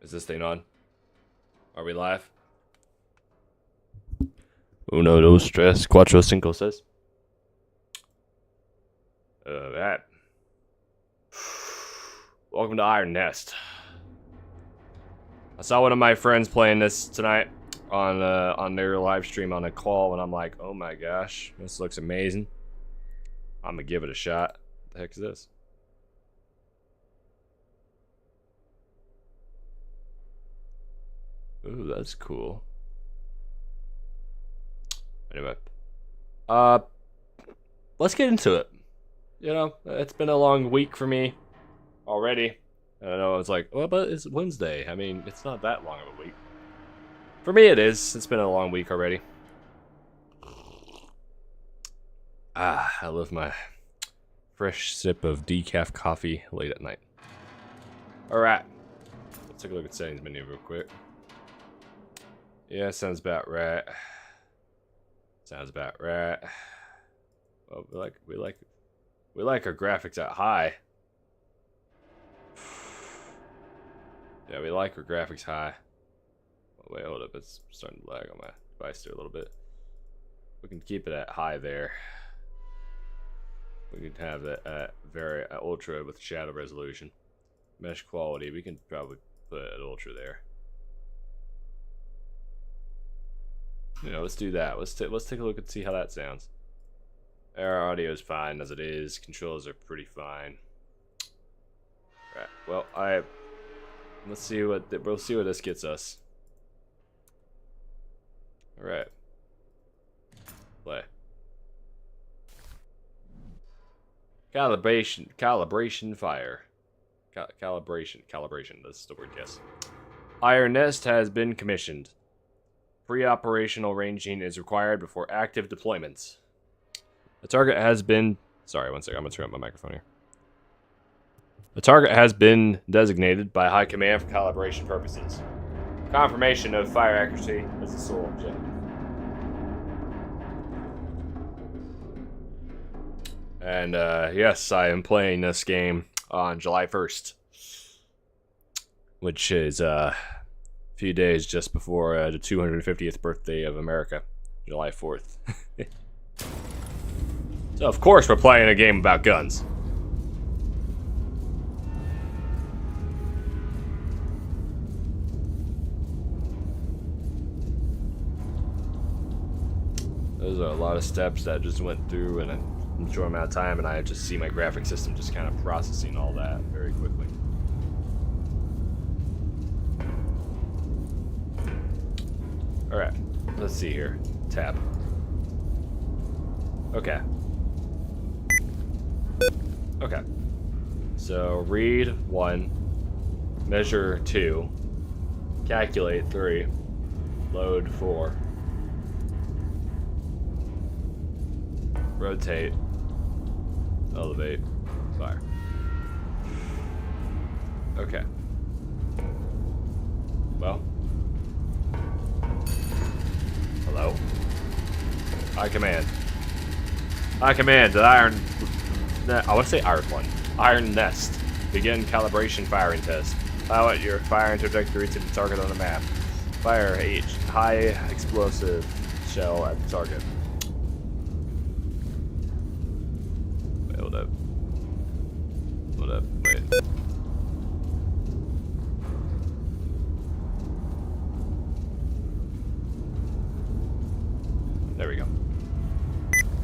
Is this thing on? Are we live? Uno, dos, tres, cuatro, cinco, seis. That. Welcome to Iron Nest. I saw one of my friends playing this tonight on their live stream on a call, and I'm like, oh my gosh, this looks amazing. I'm gonna give it a shot. What the heck is this? Ooh, that's cool. Anyway, let's get into it. You know, it's been a long week for me already. I know it's like, well, but it's Wednesday. I mean, it's not that long of a week. For me, it is. It's been a long week already. I love my fresh sip of decaf coffee late at night. Alright. Let's take a look at settings menu real quick. Yeah, sounds about right. Sounds about right. Well, we like our graphics at high. Yeah, we like our graphics high. Oh, wait, hold up. It's starting to lag on my device there a little bit. We can keep it at high there. We can have it at very ultra with shadow resolution. Mesh quality, we can probably put it at ultra there. You know, let's do that. Let's take a look and see how that sounds. Our audio is fine as it is. Controls are pretty fine. Right. Well, we'll see what this gets us. All right. Play. Calibration fire. Calibration. That's the word. Yes. Iron Nest has been commissioned. Pre-operational ranging is required before active deployments. The target has been... Sorry, one second. I'm going to turn up my microphone here. The target has been designated by High Command for calibration purposes. Confirmation of fire accuracy is the sole objective. And, yes, I am playing this game on July 1st. Which is, few days just before the 250th birthday of America, July 4th. So of course we're playing a game about guns. Those are a lot of steps that just went through in a short amount of time, and I just see my graphic system just kind of processing all that very quickly. Alright, let's see here. Tab. Okay. Okay. So, read 1, measure 2, calculate 3, load 4, rotate, elevate, fire. Okay. Well. Hello? High Command. High Command, the I want to say Iron One. Iron Nest. Begin calibration firing test. Pilot your firing trajectory to the target on the map. Fire H. High explosive shell at the target. Wait, hold up. Hold up, wait. There we go.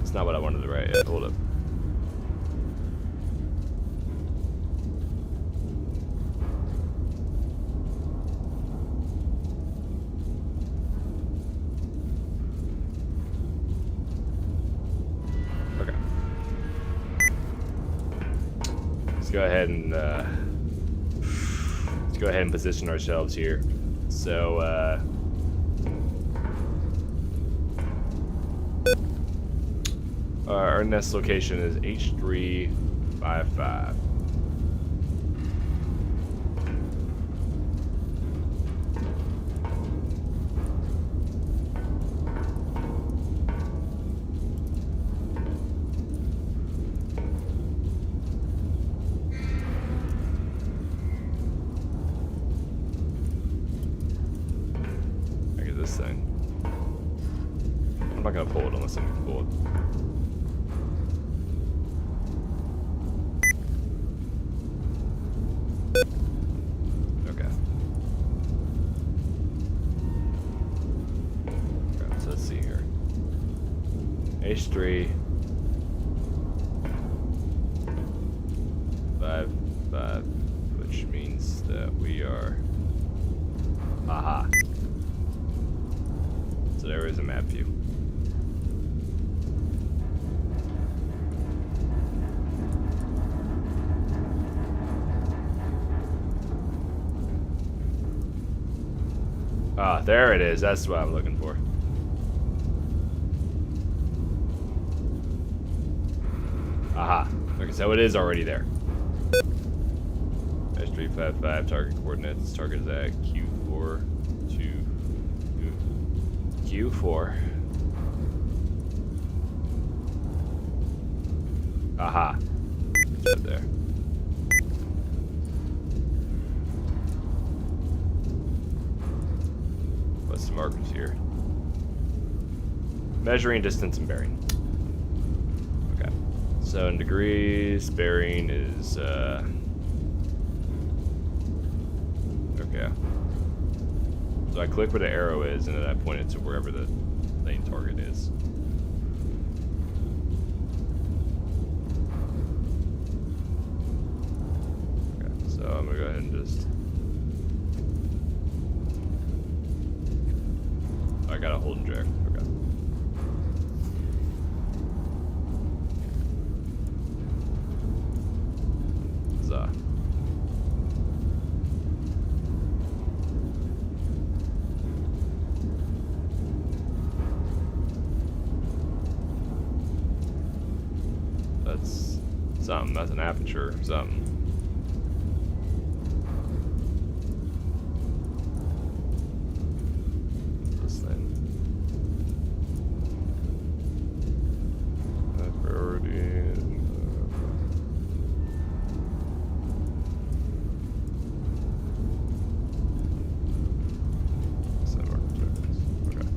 It's not what I wanted to write yet. Hold up. Okay. Let's go ahead and position ourselves here. So our nest location is H355. I'm not gonna pull it unless I can pull it. Okay. Okay, so let's see here. H3. 5, 5, which means that we are. Aha. So there is a map view. Ah, there it is. That's what I'm looking for. Aha. Okay, so it is already there. S355, target coordinates. Target is at Q4 to Q4. Aha. It's right there. What's the markers here? Measuring distance and bearing. Okay. So in degrees, bearing is okay. So I click where the arrow is, and then I point it to wherever the main target is. Okay, so I'm gonna go ahead and just. I gotta hold and drag. Okay. Huzzah. That's something. That's an aperture or something. This thing. Priority. Okay.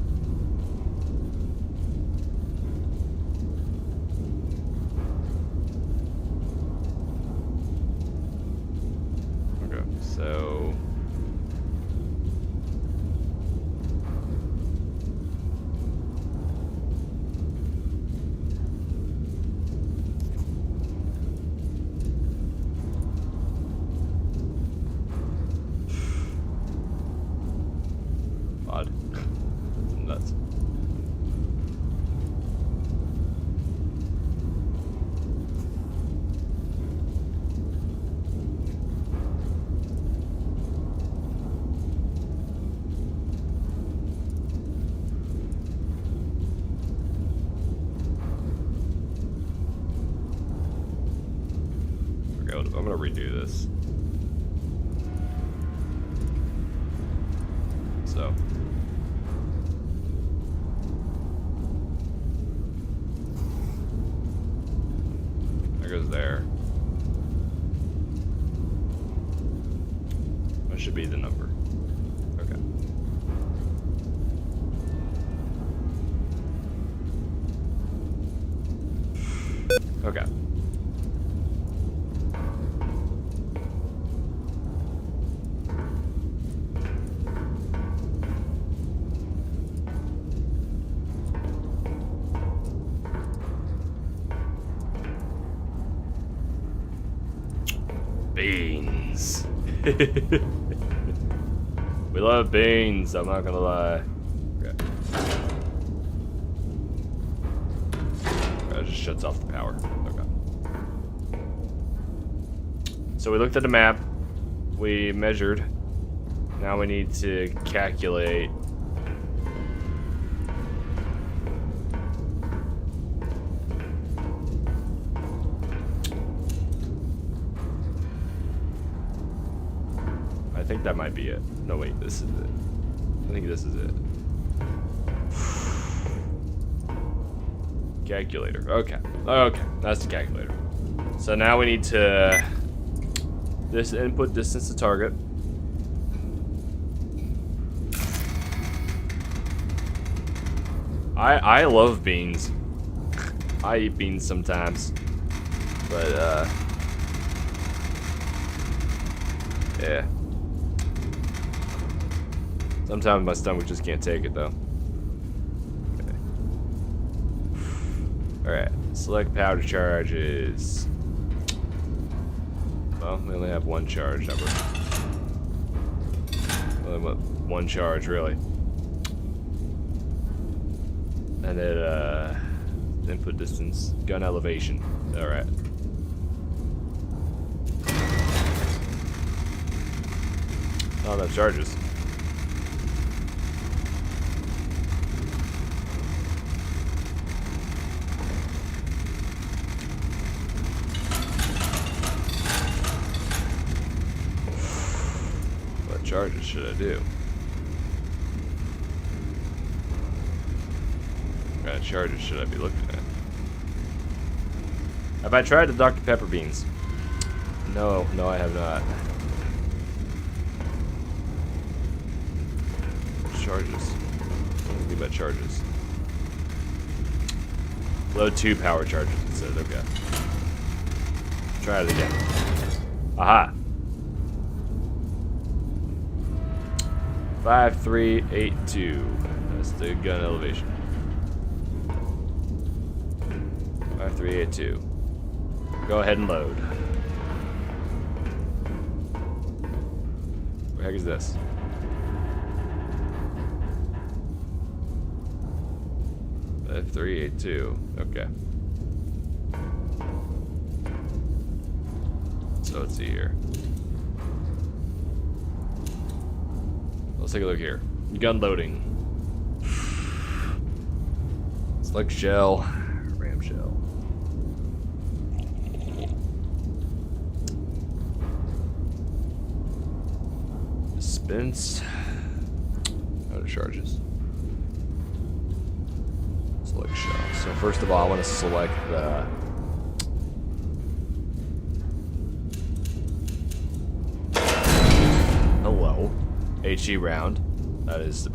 Okay, so odd. That's nuts. Okay, I'm gonna redo this. So. There goes there. That should be the number. Okay. Okay. Beans. We love beans, I'm not gonna lie. Okay. That just shuts off the power. Okay. So we looked at the map, we measured. Now we need to calculate. I think that might be it. No, wait, this is it. I think this is it. Calculator. Okay. Okay, that's the calculator. So now we need to this input distance to target. I love beans. I eat beans sometimes. But, yeah. Sometimes my stomach just can't take it, though. Okay. Alright, select powder charges. Well, we only have one charge number. Only one charge, really. And then, input distance, gun elevation. Alright. Oh, that charges. What charges should I do? What kind of charges should I be looking at? Have I tried the Dr. Pepper beans? No, I have not. Charges. What do you mean by charges? Load 2 power charges, it says. Okay. Try it again. Aha! 5382. That's the gun elevation. 5382. Go ahead and load. What the heck is this? F382. Okay. So let's see here. Let's take a look here. Gun loading. Select shell. Ram shell. Dispense. Powder charges. Select shell. So first of all, I want to select the hello HE round. That is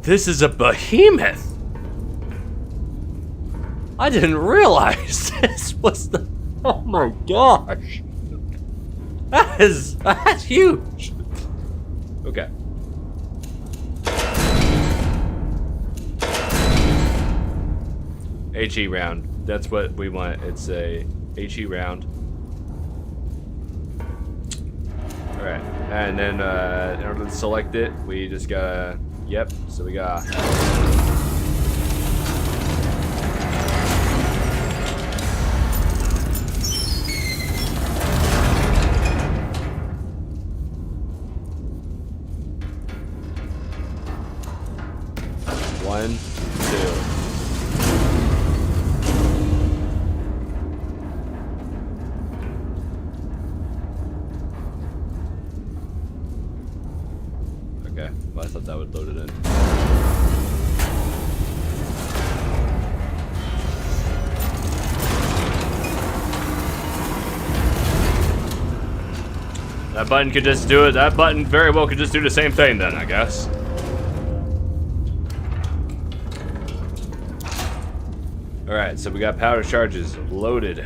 this is a behemoth. I didn't realize this was the. Oh my gosh. That's huge. Okay. HE round. That's what we want. It's a HE round. Alright. And then in order to select it, we just gotta. Yep. So we got. One, two. Okay, well, I thought that would load it in. That button could just do it. That button very well could just do the same thing then, I guess. Alright, so we got powder charges loaded.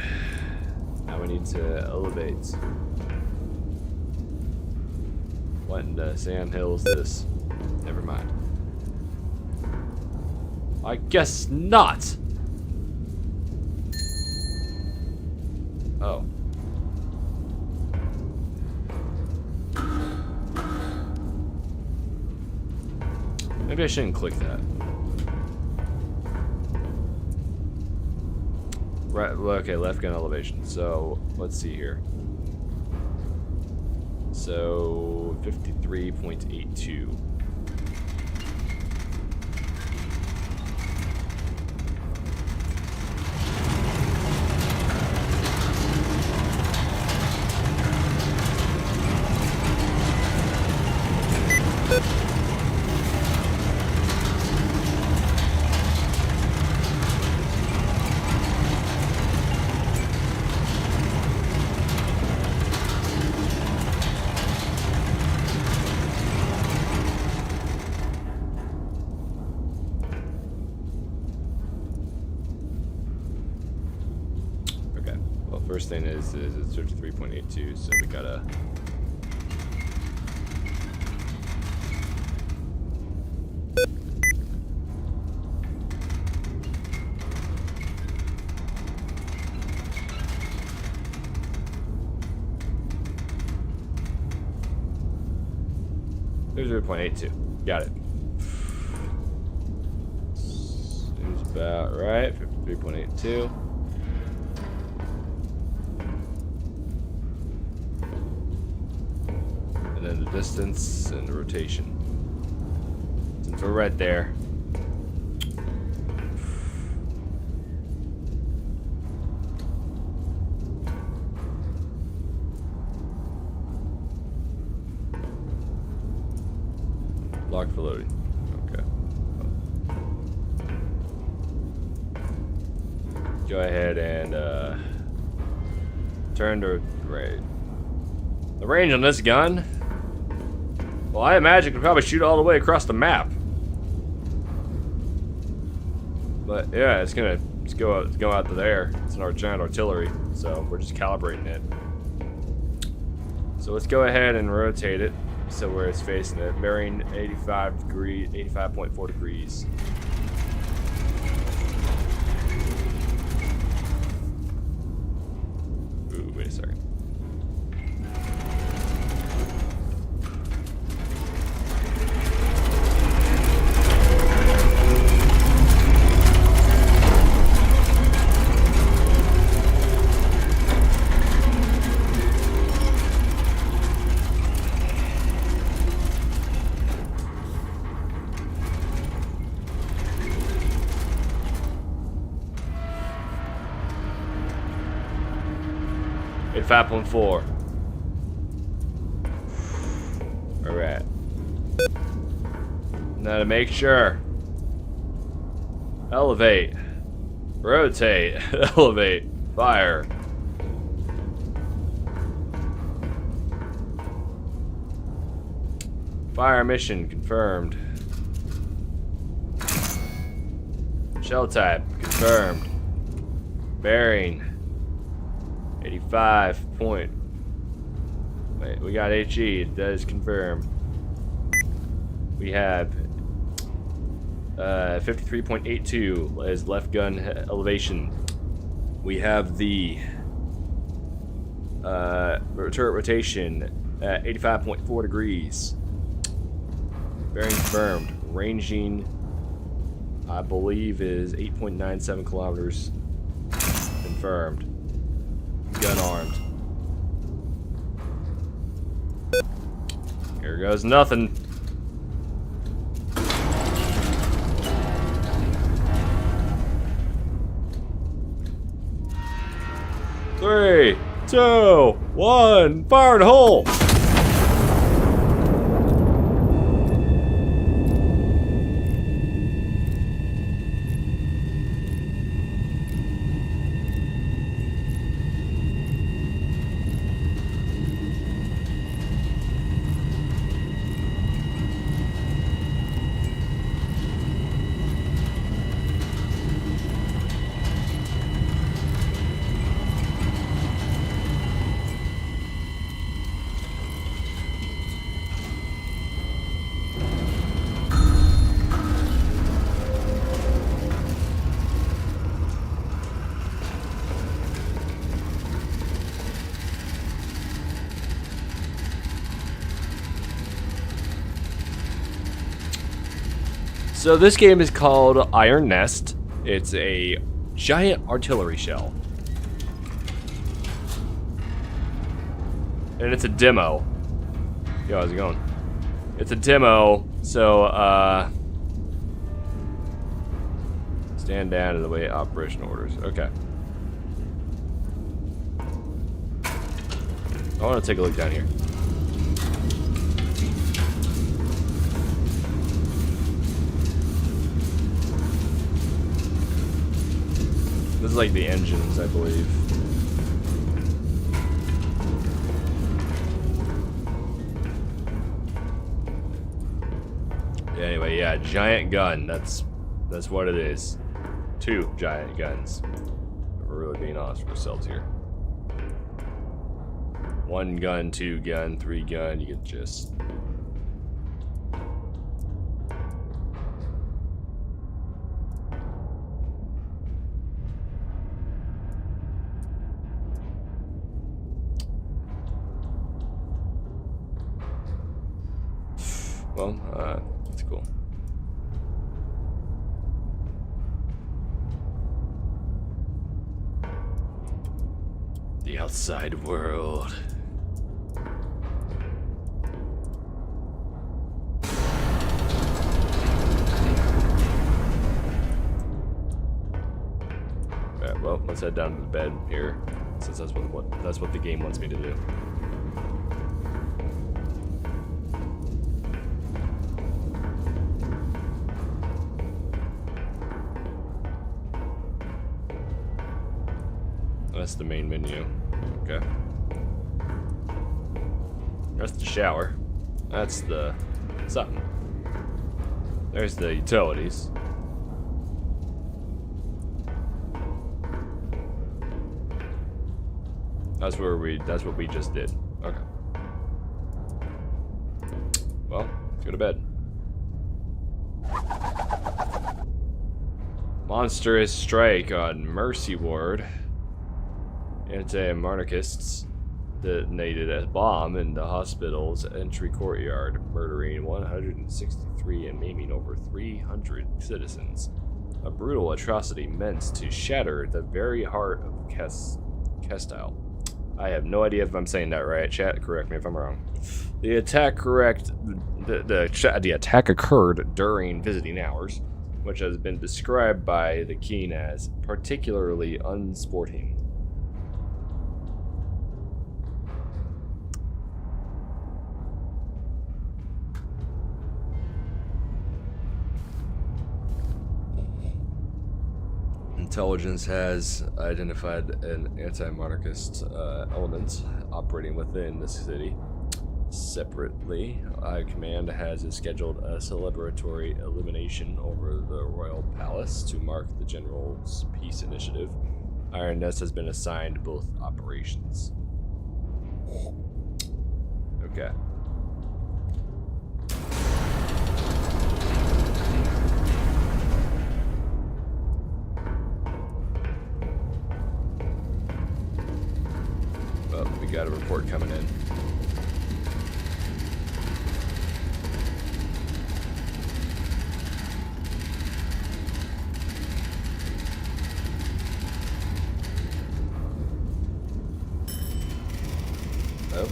Now we need to elevate. What in the Sam Hill is this? Never mind. I guess not. Oh. Maybe I shouldn't click that. Right, okay, left gun elevation. So, let's see here. So, 53.82. first thing is it's 53.82, so we gotta. There's 0.82. Got it. Seems about right. 53.82. And then the distance and the rotation. Since we're right there. Locked for loading. Okay. Go ahead and turn to right. The range on this gun. Well, I imagine it could probably shoot all the way across the map. But yeah, it's gonna go out to there. It's an giant artillery, so we're just calibrating it. So let's go ahead and rotate it. So where it's facing it, bearing 85.4 degrees. Ooh, wait a second. At 5.4. Alright. Now to make sure. Elevate. Rotate. Elevate. Fire. Fire mission confirmed. Shell type confirmed. Bearing 85 point. Wait, we got HE. That is confirmed. We have 53.82 as left gun elevation. We have the turret rotation at 85.4 degrees. Bearing confirmed. Ranging, I believe, is 8.97 kilometers. Confirmed. Gun armed. Here goes nothing. Three, 2, 1, fire in the hole! So this game is called Iron Nest. It's a giant artillery shell. And it's a demo. Yo, how's it going? It's a demo, so stand down to the way operation orders. Okay. I want to take a look down here. This is like the engines, I believe. Yeah, anyway, yeah, giant gun. That's what it is. 2 giant guns. We're really being honest with ourselves here. 1 gun, 2 gun, 3 gun, you get just. Well, that's cool. The outside world. Alright, well, let's head down to the bed here, since that's what the game wants me to do. That's the main menu. Okay. That's the shower. That's the something. There's the utilities. That's what we just did. Okay. Well, let's go to bed. Monstrous strike on Mercy Ward. Anti-monarchists detonated a bomb in the hospital's entry courtyard, murdering 163 and maiming over 300 citizens. A brutal atrocity meant to shatter the very heart of Castile. I have no idea if I'm saying that right. Chat, correct me if I'm wrong. The attack the attack occurred during visiting hours, which has been described by the King as particularly unsporting. Intelligence has identified an anti-monarchist element operating within the city. Separately, High Command has scheduled a celebratory illumination over the Royal Palace to mark the General's Peace Initiative. Iron Nest has been assigned both operations. Okay. Well, we got a report coming in. Oh.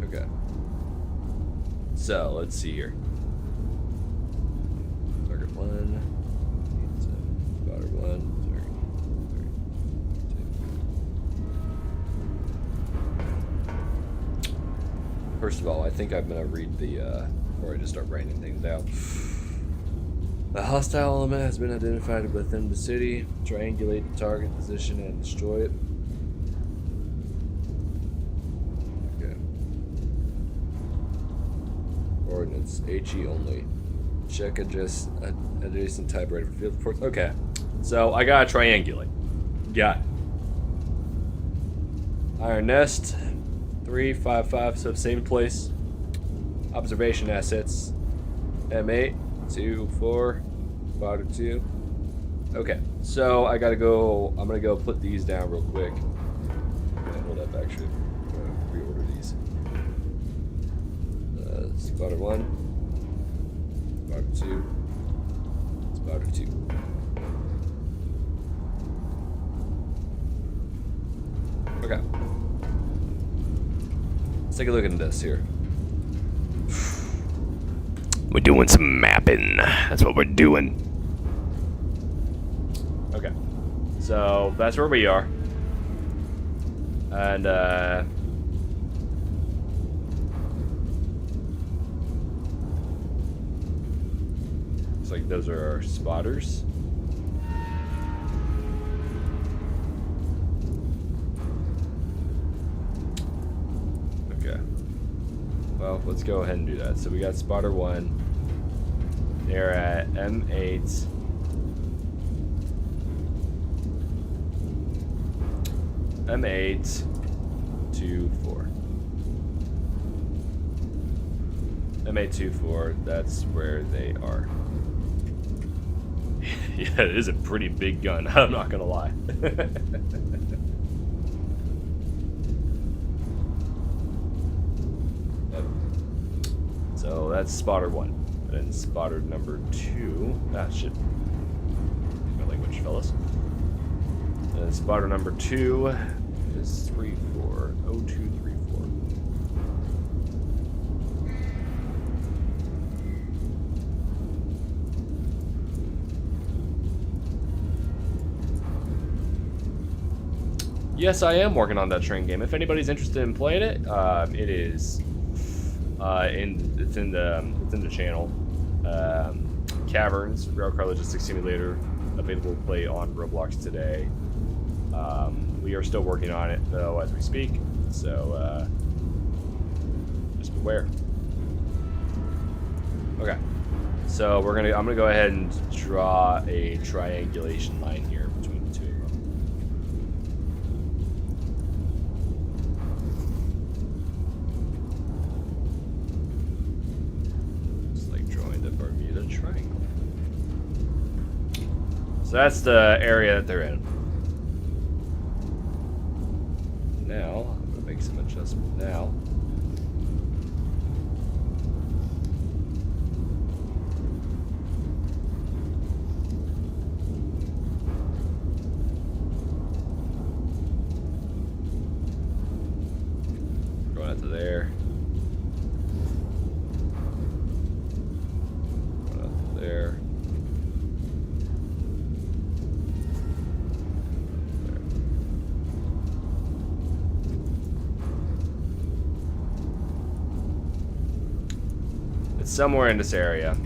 Okay. So, let's see here. Target 1. Spotter 1. Target 2. First of all, I think I'm going to read the, or I just start writing things down. A hostile element has been identified within the city. Triangulate the target position and destroy it. Okay. Ordnance. HE only. Check adjacent typewriter for field reports. Okay. So I gotta triangulate. Got it. Iron Nest. 355. So same place. Observation assets. M8. 2, 4, spotter 2. Okay, so I gotta go. I'm gonna go put these down real quick. Hold up, actually. I'm gonna reorder these. Spotter 1, spotter 2, spotter 2. Okay. Let's take a look at this here. We're doing some mapping. That's what we're doing. Okay. So, that's where we are. And, looks like those are our spotters. Okay. Well, let's go ahead and do that. So we got spotter 1. They're at M8. M8 24. M8 24. That's where they are. Yeah, it is a pretty big gun. I'm not gonna lie. Yep. So that's spotter 1. And spotter number 2. Ah, shit. My language, fellas. And spotter number 2 is 340234. Yes, I am working on that train game. If anybody's interested in playing it, it is it's in the channel. Caverns Railcar Logistics Simulator, available to play on Roblox today. We are still working on it though as we speak, so just beware. Okay, so I'm gonna go ahead and draw a triangulation line here between the two of them. Bermuda Triangle. So that's the area that they're in. Now, I'm going to make some adjustment now. Going out to there. There. It's somewhere in this area.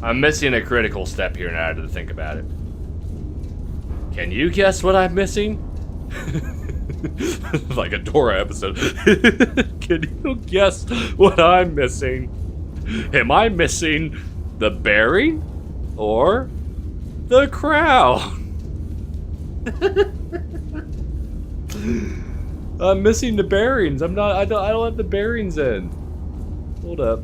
I'm missing a critical step here now to think about it. Can you guess what I'm missing? Like a Dora episode. Can you guess what I'm missing? Am I missing the bearing or the crown? I'm missing the bearings. I don't have the bearings in. Hold up.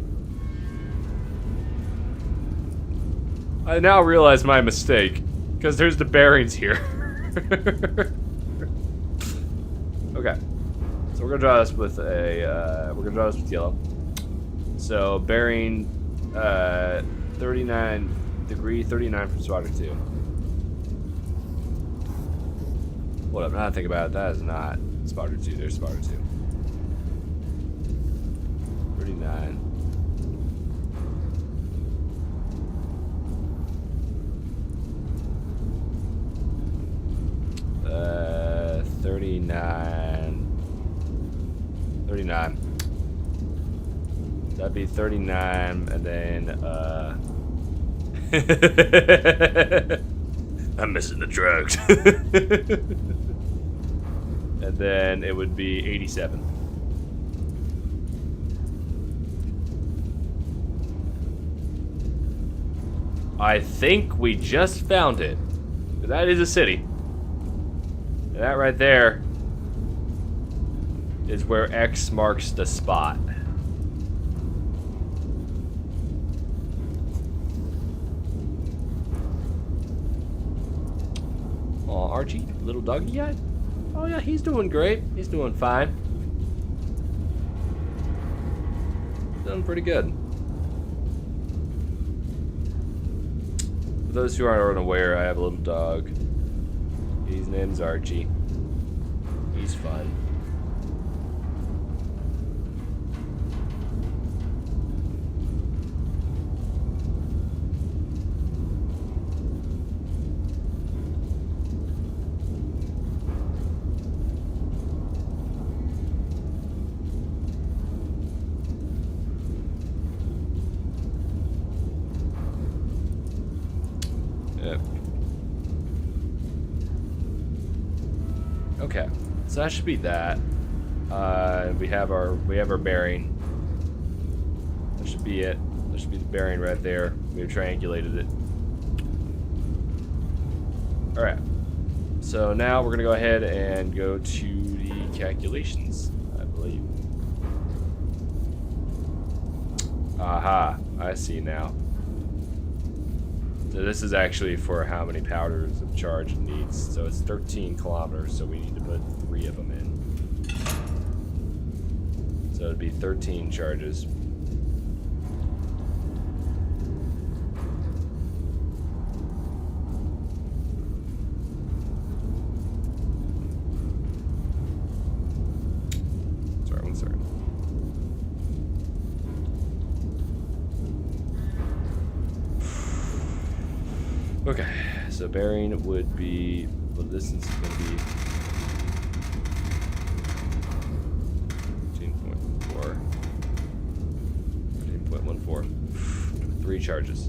I now realize my mistake because there's the bearings here. Okay, so we're gonna draw this with yellow. So bearing 39 degree 39 from spotter 2. Hold up, now that I think about it, that is not spotter 2. There's spotter 2. 39. 39. That'd be 39, and then, I'm missing the drugs. And then it would be 87. I think we just found it. That is a city. That right there is where X marks the spot. Oh, Archie, little doggy guy? Oh yeah, he's doing great. He's doing fine. Doing pretty good. For those who aren't aware, I have a little dog. His name's Archie. He's fun. Yep. Okay, so that should be that. We have our bearing. That should be it. That should be the bearing right there. We've triangulated it. Alright. So now we're going to go ahead and go to the calculations, I believe. Aha. I see now. So this is actually for how many powders of charge it needs. So it's 13 kilometers, so we need to put 3 of them in. So it'd be 13 charges. Sorry, 1 second. Okay, so bearing would be, well, the distance is going to be 13.4, 13.14, 3 charges.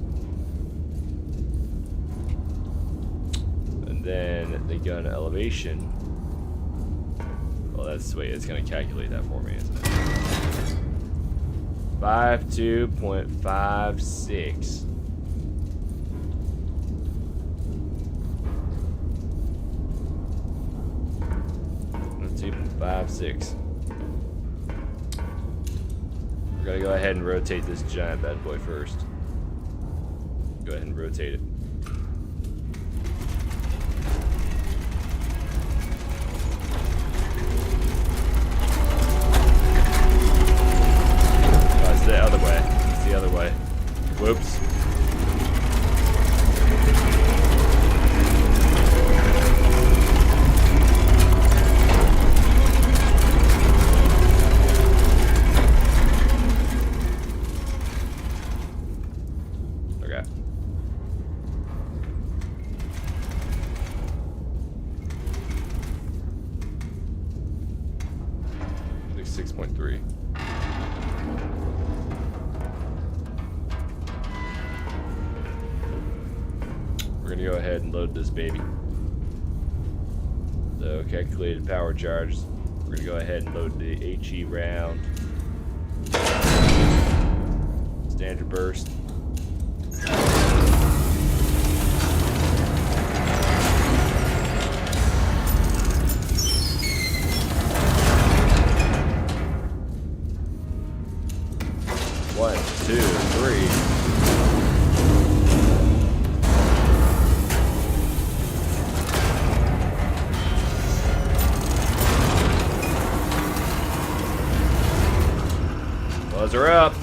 And then the gun elevation, well, that's the way it's going to calculate that for me, isn't it? 52.56. 2.56. We're gonna go ahead and rotate this giant bad boy first. Go ahead and rotate it. Oh, it's the other way. It's the other way. Whoops. Go ahead and load this baby. So calculated power charge. We're gonna go ahead and load the HE round. Standard burst. One, two, three. Buzzer up.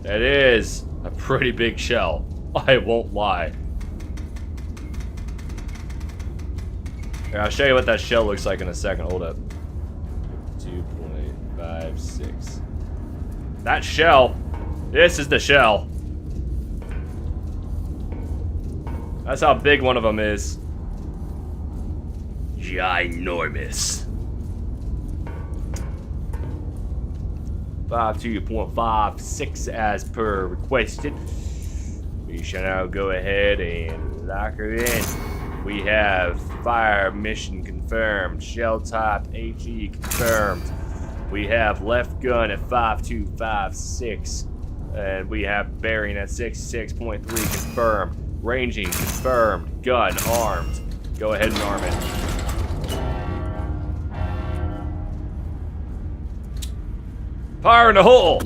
It is a pretty big shell. I won't lie. Here, I'll show you what that shell looks like in a second. Hold up. 2.56. That shell. This is the shell. That's how big one of them is. Ginormous. 52.56 as per requested. We shall now go ahead and lock her in. We have fire mission confirmed. Shell type HE confirmed. We have left gun at 5256. And we have bearing at 66.3 confirmed. Ranging confirmed. Gun armed. Go ahead and arm it. Fire in the hole!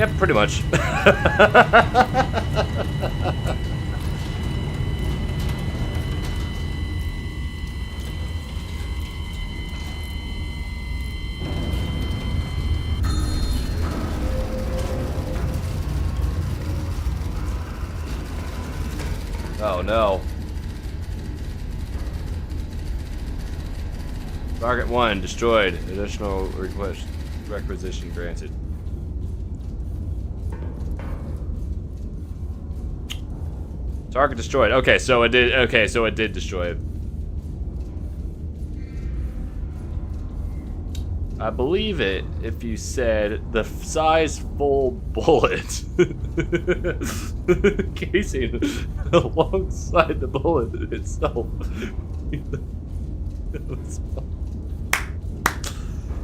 Yep, pretty much. Oh no. Target 1 destroyed. Additional requisition granted. Target destroyed. Okay, so it did. Okay, so it did destroy it. I believe it if you said the size full bullet casing alongside the bullet itself.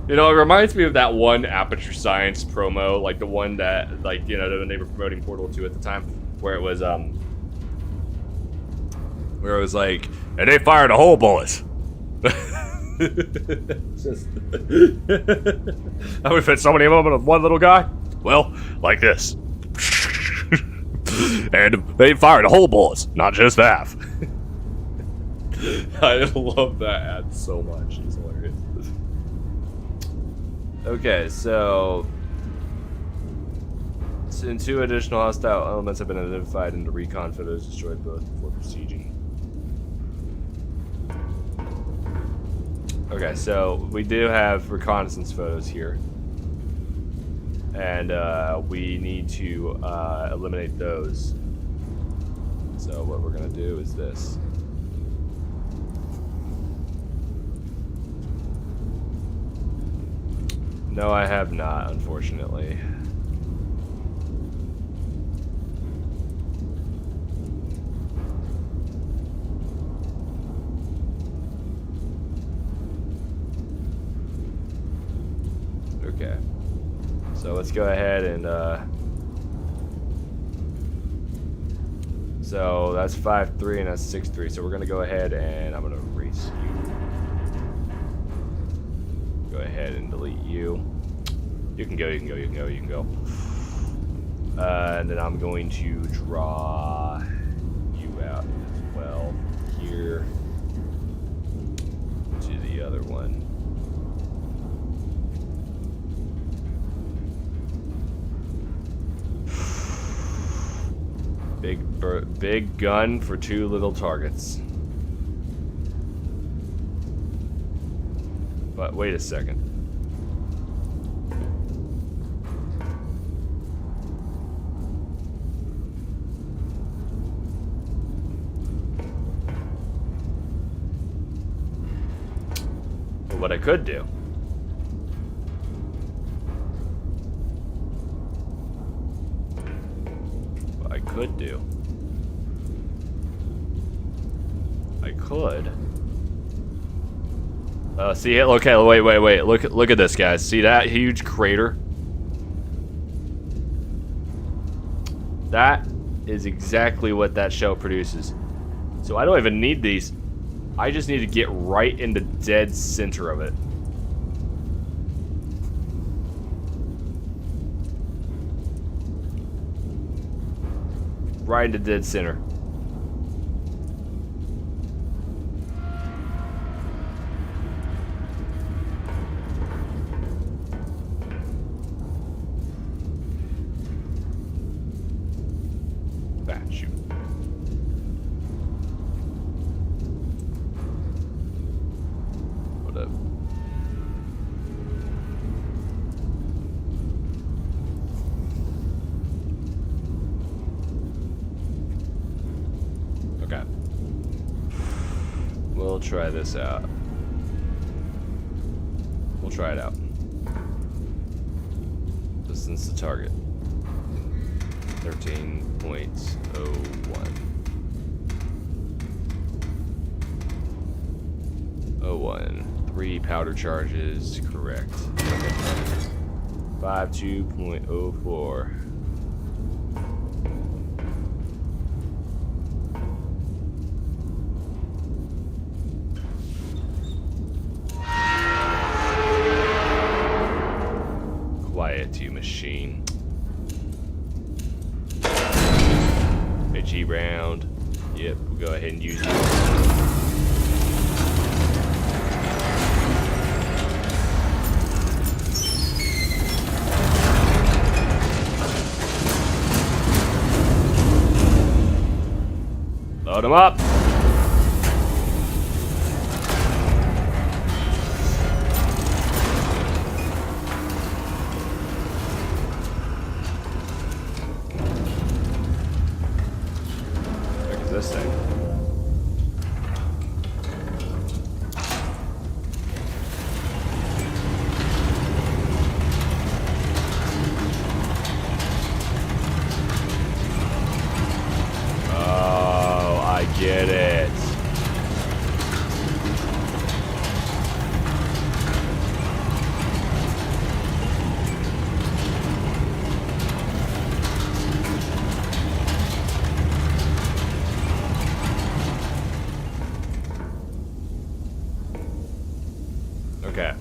You know, it reminds me of that one Aperture Science promo, like the one that, like, you know, they were promoting Portal 2 at the time, where it was like, and they fired a whole bullet. Just how we fit so many of them in one little guy? Well, like this. And they fired a whole bullet, not just half. I love that ad so much. It's hilarious. Okay, so since 2 additional hostile elements have been identified and the recon photos destroyed both before proceeding. Okay, so we do have reconnaissance photos here. And we need to eliminate those. So what we're gonna do is this. No, I have not, unfortunately. Okay. So let's go ahead and, so that's 5-3 and that's 6-3. So we're gonna go ahead and I'm gonna erase you. Go ahead and delete you. You can go, you can go, you can go, you can go. And then I'm going to draw you out as well here to the other one. Big gun for 2 little targets. But wait a second. But what I could do. What I could do. I could. See it? Okay, wait. Look at this, guys. See that huge crater? That is exactly what that shell produces. So I don't even need these. I just need to get right in the dead center of it. Right in the dead center. Shoot. What up? Okay. We'll try this out. We'll try it out. Distance to target. 13.01. 3 powder charges, correct. 52.04. Quiet, you machine. AG round. Yep, we'll go ahead and use it. Load them up. What is this thing? Oh, I get it. Okay.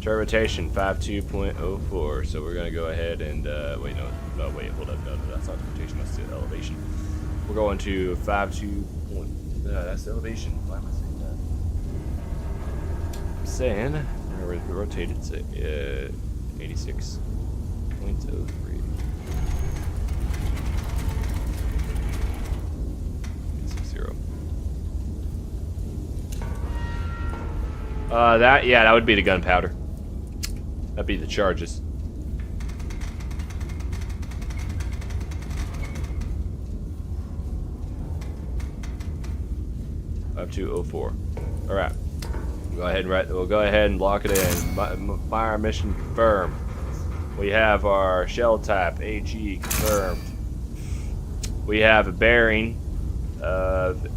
Turbitation 52.04. So we're gonna go ahead and wait, no, wait, hold up, no, that's not turbitation, that's the elevation. We're going to 52. That's the elevation. Why am I saying that? I'm saying we're rotated to 86.03. 860. That would be the gunpowder. That'd be the charges. Up to 04. All right. We'll go ahead and lock it in. Fire mission confirmed. We have our shell type AG confirmed. We have a bearing of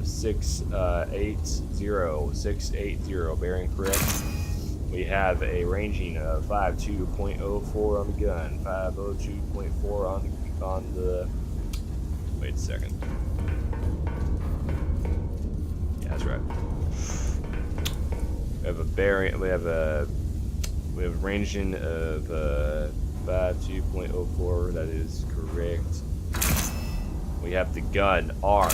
680 bearing correct. We have a ranging of 52.04 on the gun, 502.4 on the. Wait a second. Yeah, that's right. We have a bearing. We have a ranging of 52.04. That is correct. We have the gun armed.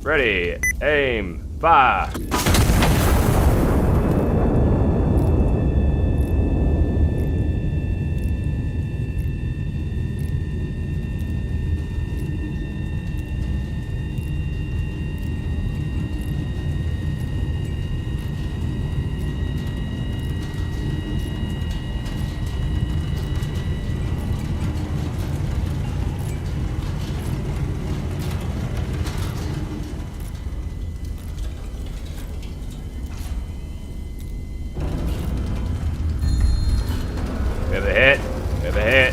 Ready, aim, fire. We have a hit. We have a hit.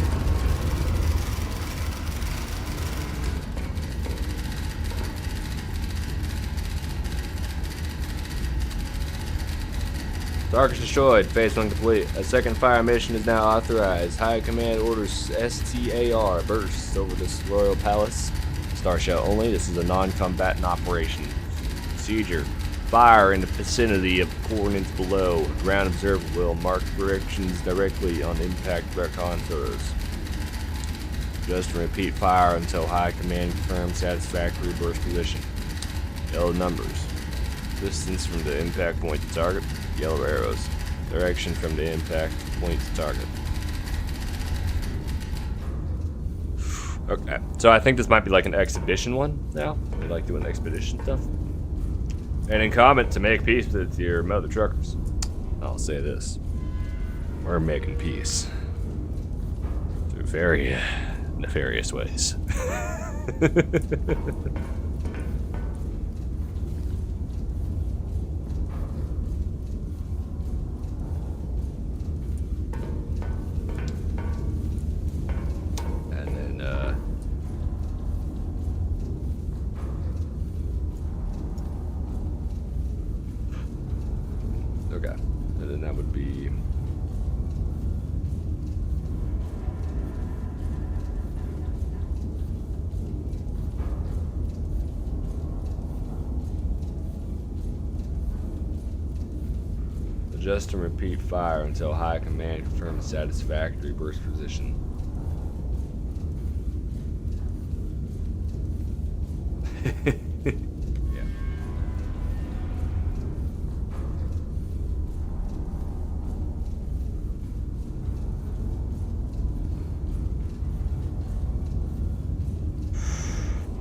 Target destroyed. Phase 1 complete. A second fire mission is now authorized. High Command orders STAR bursts over this Royal Palace. Star Shell only. This is a non-combatant operation. Procedure. Fire in the vicinity of coordinates below. Ground observer will mark directions directly on impact contours. Just repeat fire until High Command confirms satisfactory burst position. Yellow numbers. Distance from the impact point to target. Yellow arrows. Direction from the impact point to target. Okay, so I think this might be like an exhibition one now. They like doing expedition stuff. And in comment to make peace with your mother truckers. I'll say this. We're making peace. Through very nefarious ways. Okay, and then that would be Adjust and repeat fire until high command confirms satisfactory burst position. Yeah.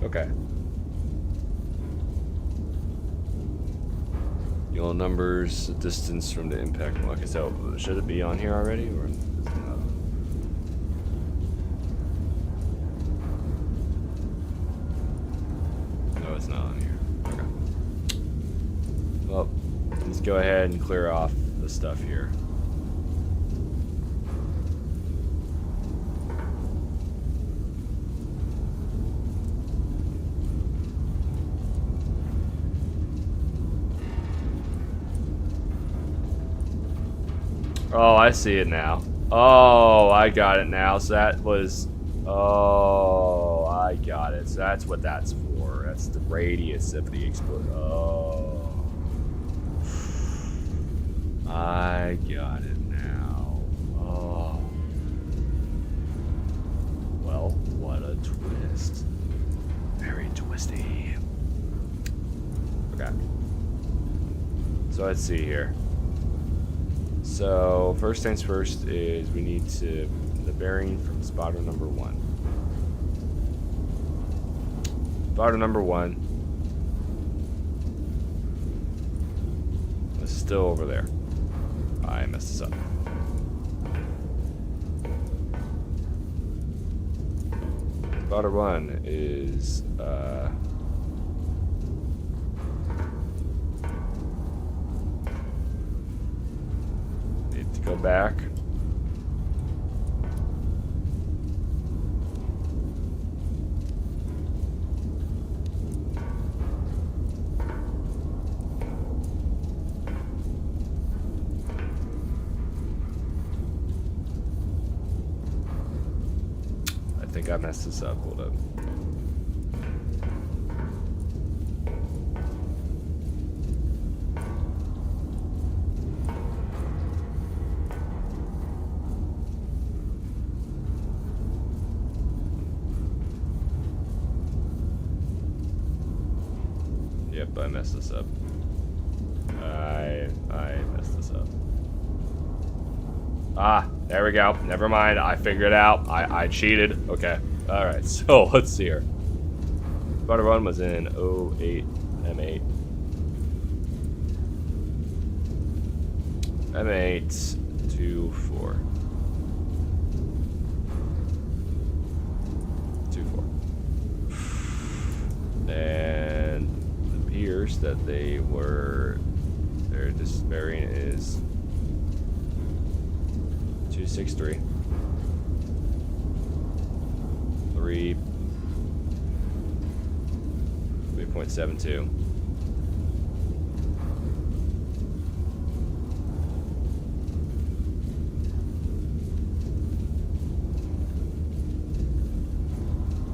Okay. Yellow numbers, the distance from the impact. Okay, so should it be on here already, or is it not? No, it's not on here. Okay. Well, let's go ahead and clear off the stuff here. Oh, I see it now. Oh, I got it now. So that was... Oh, I got it. So that's what that's for. That's the radius of the explosion. Oh. I got it now. Oh. Well, what a twist. Very twisty. Okay. So let's see here. So first things first is we need to the bearing from spotter number 1. Spotter number 1 is still over there. I messed this up. Spotter 1 is go back. I think I messed this up. Hold up. Yep, I messed this up. I messed this up. Ah, there we go. Never mind. I figured it out. I cheated. Okay. Alright, so let's see here. Spotter 1 was in 08 M8. M8 24. 24. And appears that they were their variant is 263 3.72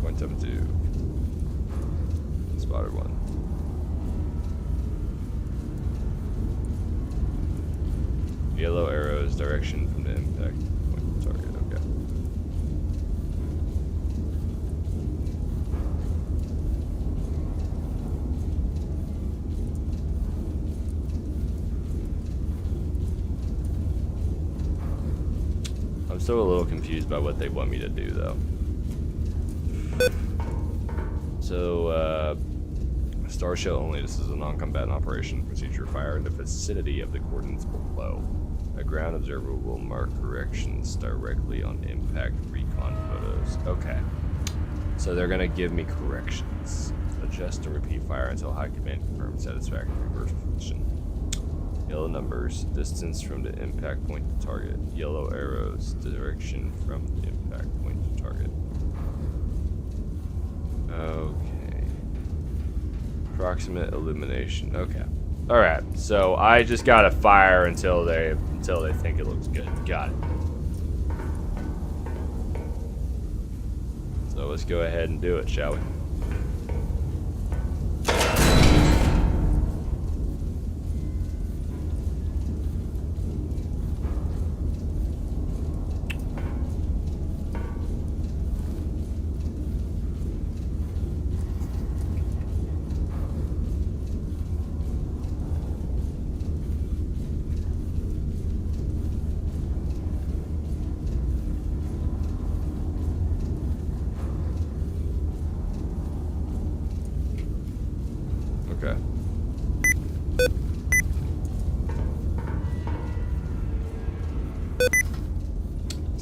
0.72 spotter 1. Yellow arrows direction from the impact point to target. Okay. I'm still a little confused by what they want me to do, though. So, Star Shell only. This is a non-combatant operation. Procedure: fire in the vicinity of the coordinates below. A ground observer will mark corrections directly on impact recon photos. Okay. So they're gonna give me corrections. Adjust and repeat fire until high command confirms satisfactory burst position. Yellow numbers, distance from the impact point to target. Yellow arrows, direction from the impact point to target. Okay. Approximate illumination. Okay. All right. So I just gotta fire until they think it looks good. Got it. So let's go ahead and do it, shall we?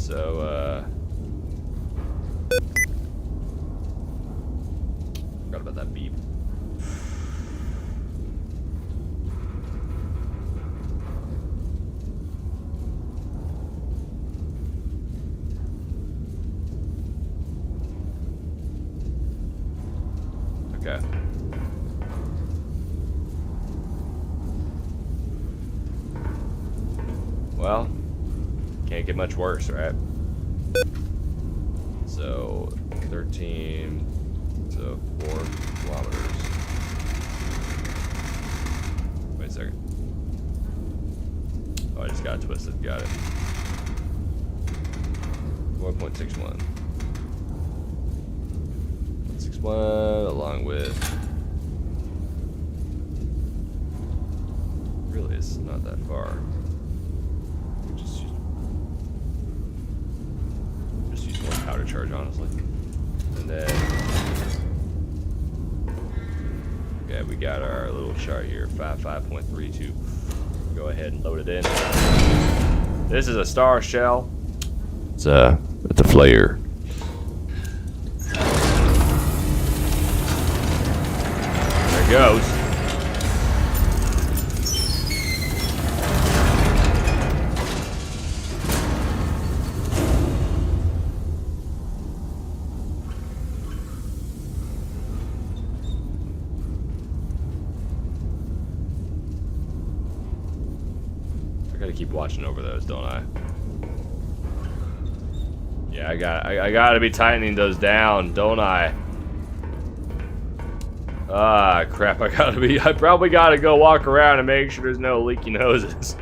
So, forgot about that beep. Okay. Well, can't get much worse, right? So, 13 to 4 kilometers. Wait a second. Oh, I just got it twisted. Got it. 1.61. 1.61 along with... Really, it's not that far. Just use one powder charge, honestly. And then... Okay, we got our little chart here, 5.32. Go ahead and load it in. This is a star shell. It's a flare. There it goes. I gotta keep watching over those, don't I? Yeah, I gotta be tightening those down, don't I? Ah, crap, I probably gotta go walk around and make sure there's no leaky noses.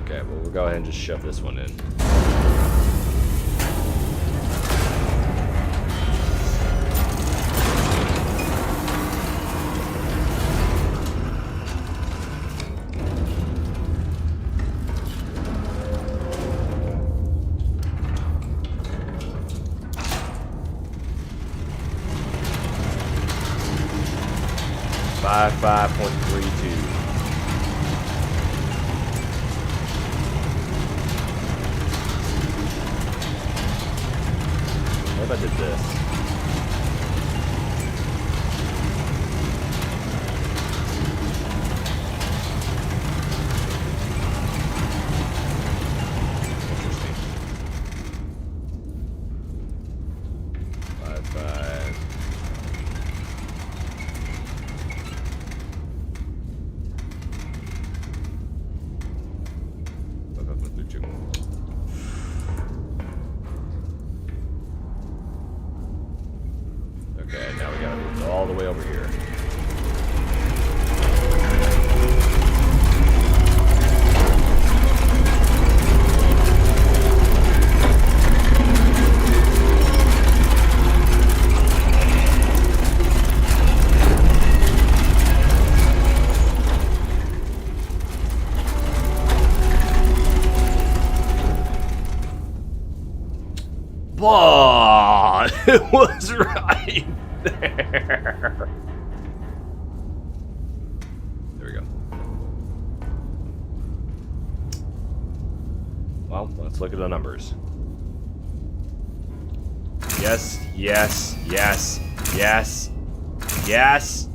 Okay, well, we'll go ahead and just shove this one in. 5.32. What if I did this? Interesting. 5. Okay, now we gotta move all the way over here. But it was right there. There we go. Well, let's look at the numbers. Yes, yes, yes, yes, yes,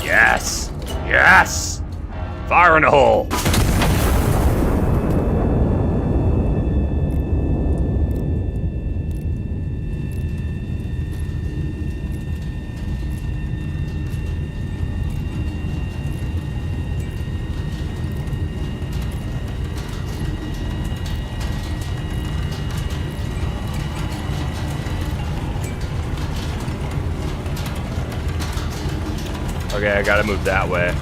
yes, yes. Fire in the hole. Okay, I gotta move that way.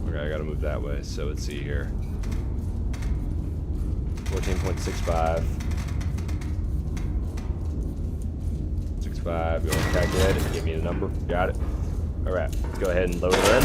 Okay, I gotta move that way, so let's see here. 14.65. 65. You want to calculate it? Give me the number. Got it. All right. Let's go ahead and load her in.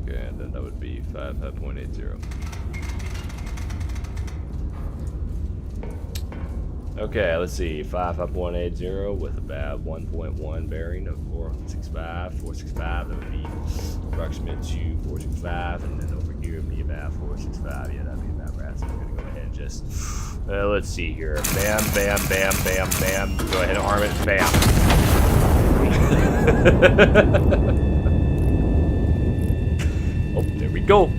Okay, and then that would be 5.80. Okay, let's see. 5.80 with about 1.1 bearing of 465. 465, that would be approximate to 465, and then over here would be about 465. Yeah, that'd be about right. So I'm gonna go ahead and just let's see here. Bam, bam, bam, bam, bam. Go ahead and arm it. Bam. Oh, there we go.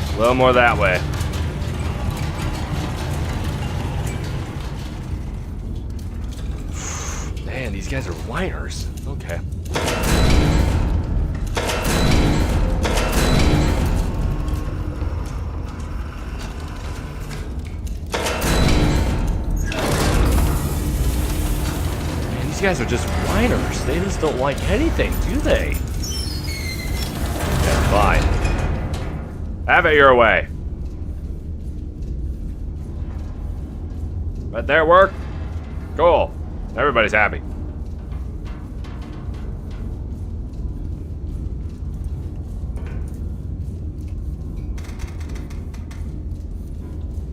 A little more that way. Man, these guys are whiners. Okay. Man, these guys are just whiners. They just don't like anything, do they? Yeah, fine. Have it your way. Right there, work? Cool. Everybody's happy.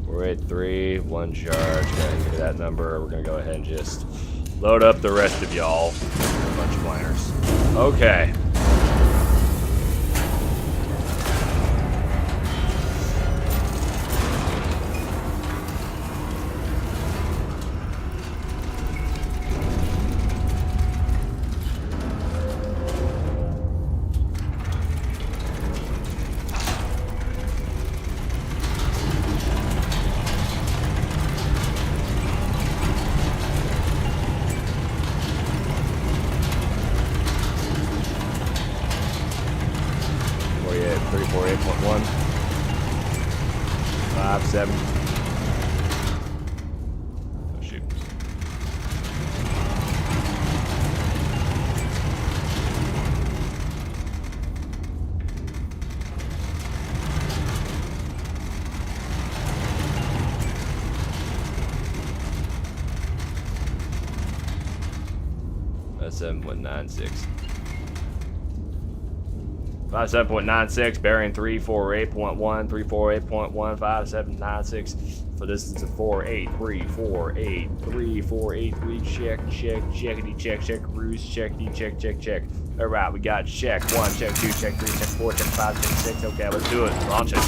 We're at 3, 1 charge. Go ahead and give me that number. We're gonna go ahead and just load up the rest of y'all. You're a bunch of whiners. Okay. at 348.1. 57. Oh, shoot. That's 7.96. 57.96, bearing 348.1, 348.1, 5796 for distance of 48348, 3483, check, checkity, check, cruise, checkity, check. All right, we got check 1, check 2, check 3, check 4, check 5, check 6. Okay, let's do it. Launch it.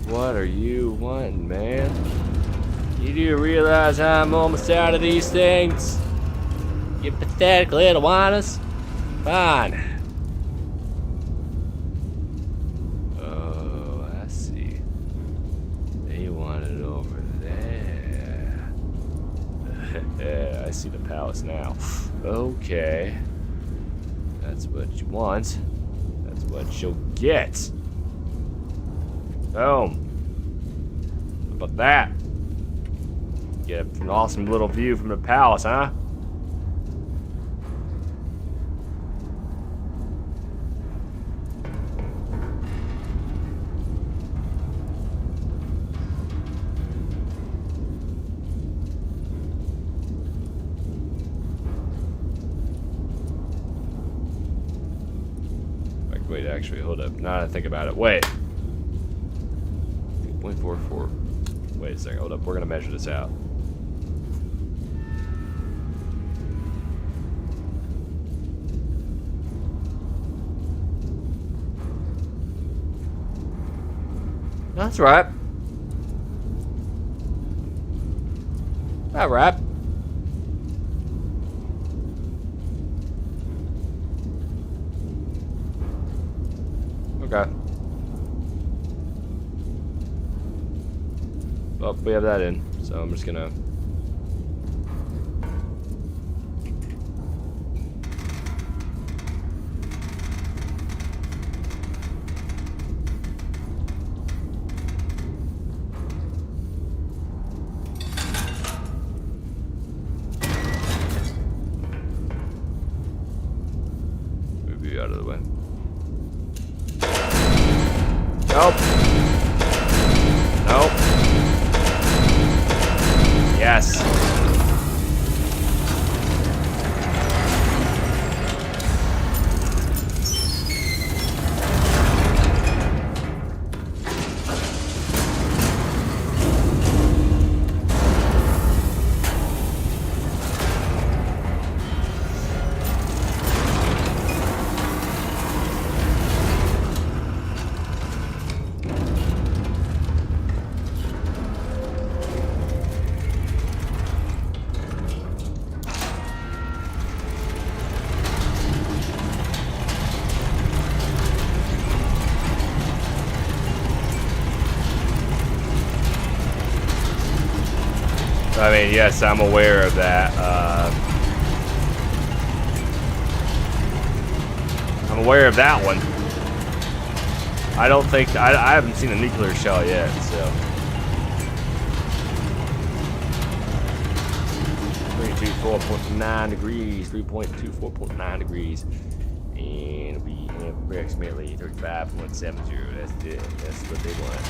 What are you wanting, man? You do realize I'm almost out of these things? You pathetic little whiners. Fine. Oh, I see. They want it over there. Yeah, I see the palace now. Okay. That's what you want. That's what you'll get. Boom. How about that? Get an awesome little view from the palace, huh? Wait, actually, hold up. Now that I think about it. Wait. 2.44. Wait a second. Hold up. We're going to measure this out. That's right. All right. Okay. Well, we have that in, so I'm just gonna... move you out of the way. Nope. Nope. Yes. I mean, yes, I'm aware of that. I'm aware of that one. I don't think... I haven't seen a nuclear shell yet, so... 324.9 degrees, 3.24.9 degrees. And we have approximately 35.70. That's it. That's what they want.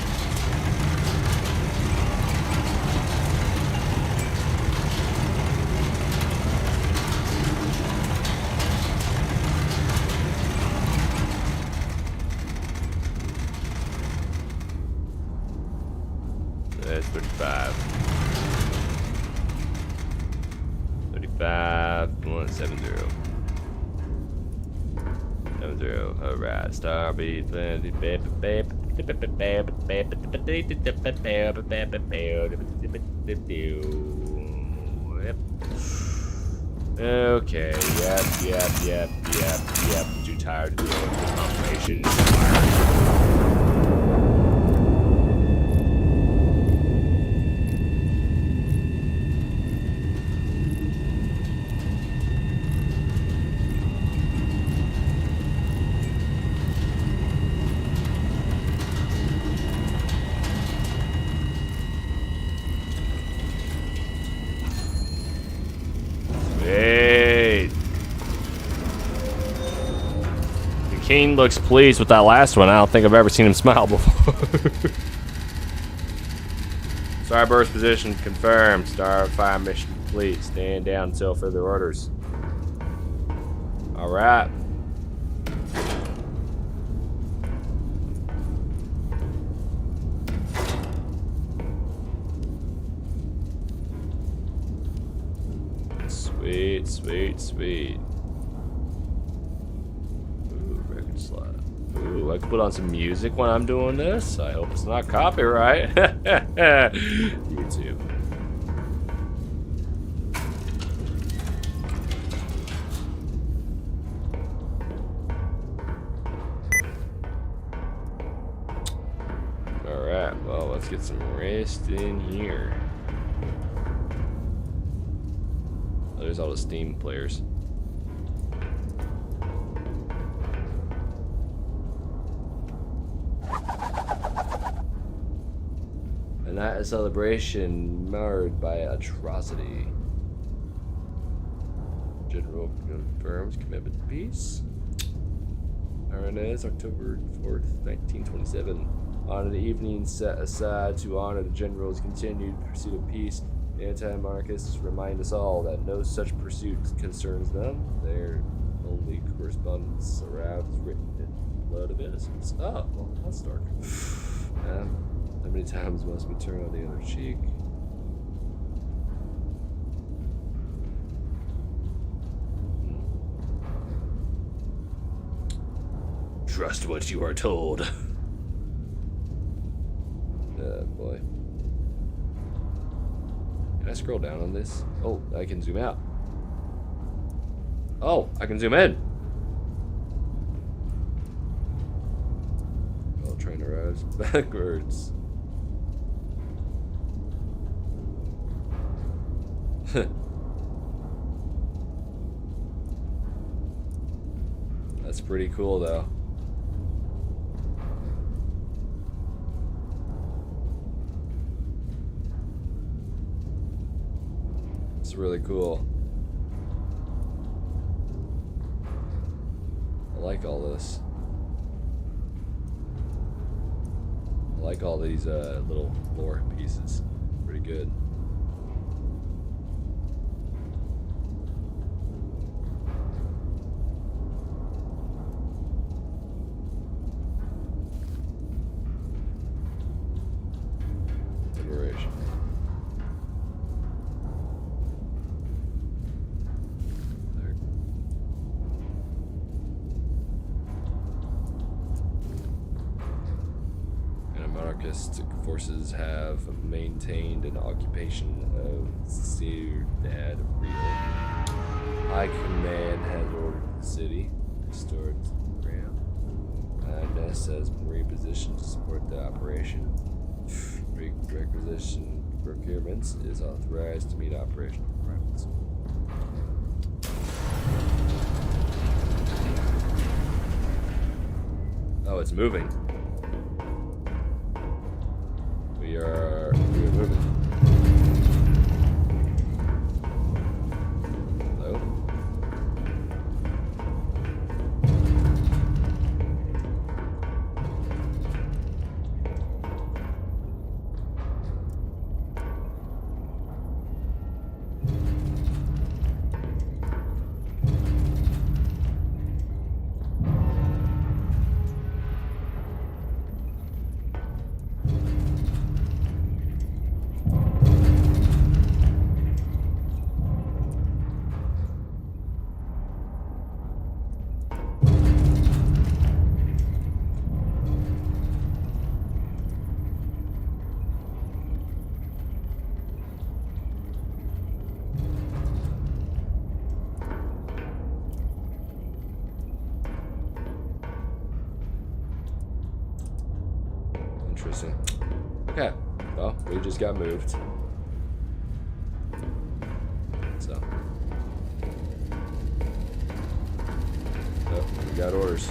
That's 35. 35.70. 70. Alright. Starbase. Okay. Yep. Too tired to deal with this confirmation. King looks pleased with that last one. I don't think I've ever seen him smile before. Starburst position confirmed. Starfire mission complete. Stand down until further orders. Alright. Sweet. Ooh, I can put on some music when I'm doing this. I hope it's not copyright. YouTube. Alright, well, let's get some rest in here. Oh, there's all the Steam players. A night of celebration marred by atrocity. General confirms commitment to peace. Ironez, October 4th, 1927. On an evening set aside to honor the general's continued pursuit of peace, the anti-monarchists remind us all that no such pursuit concerns them. Their only correspondence around is written in blood of innocence. Oh, well, that's dark. How many times must we turn on the other cheek? Trust what you are told. Oh boy. Can I scroll down on this? Oh, I can zoom out. Oh, I can zoom in. Oh, train arrives backwards. That's pretty cool though. It's really cool. I like all this. I like all these little lore pieces. Pretty good. Liberation. Anarchist forces have maintained an occupation of Ciudad Real. High Command has ordered the city restored ground. Nest has been repositioned to support the operation. Requisition procurements is authorized to meet operational requirements. Oh, it's moving. We are moving. Hello? Interesting. Okay. Well, we just got moved. So. Oh, we got orders.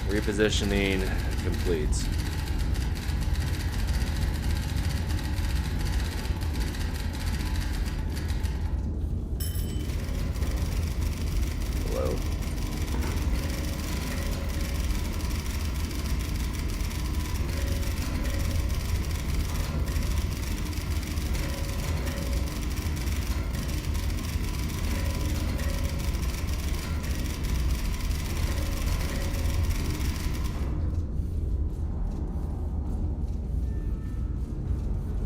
Repositioning complete. Hello.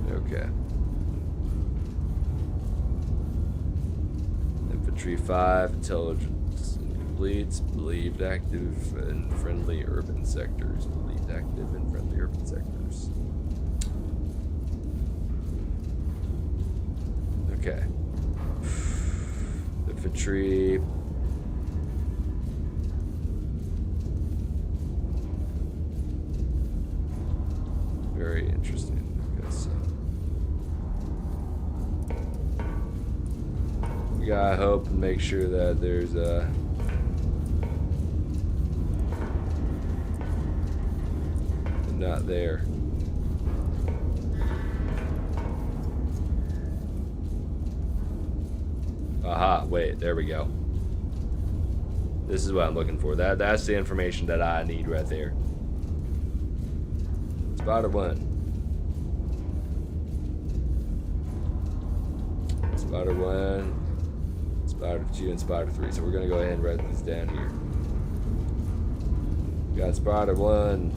Okay. Infantry 5, intelligence incomplete, believed active in friendly urban sectors. Believed active in friendly urban sectors. Okay. Infantry. Interesting. Okay, so we gotta hope and make sure that there's a not there. Aha, wait, there we go. This is what I'm looking for. That's the information that I need right there. Spider 1. Spider 1, Spider 2, and Spider 3. So we're gonna go ahead and write these down here. We got Spider 1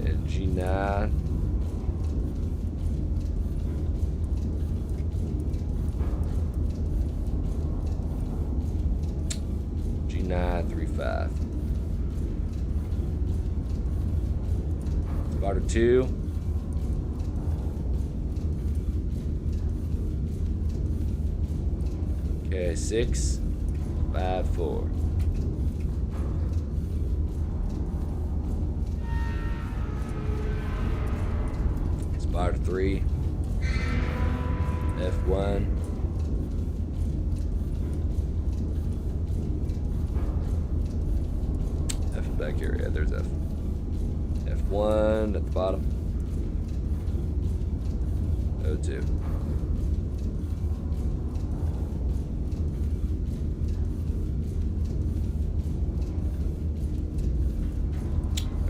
and G9. G935. Spider 2. Okay, 6, 5, 4. Spider 3. F1. F back here, yeah, there's F. F1 at the bottom. O2.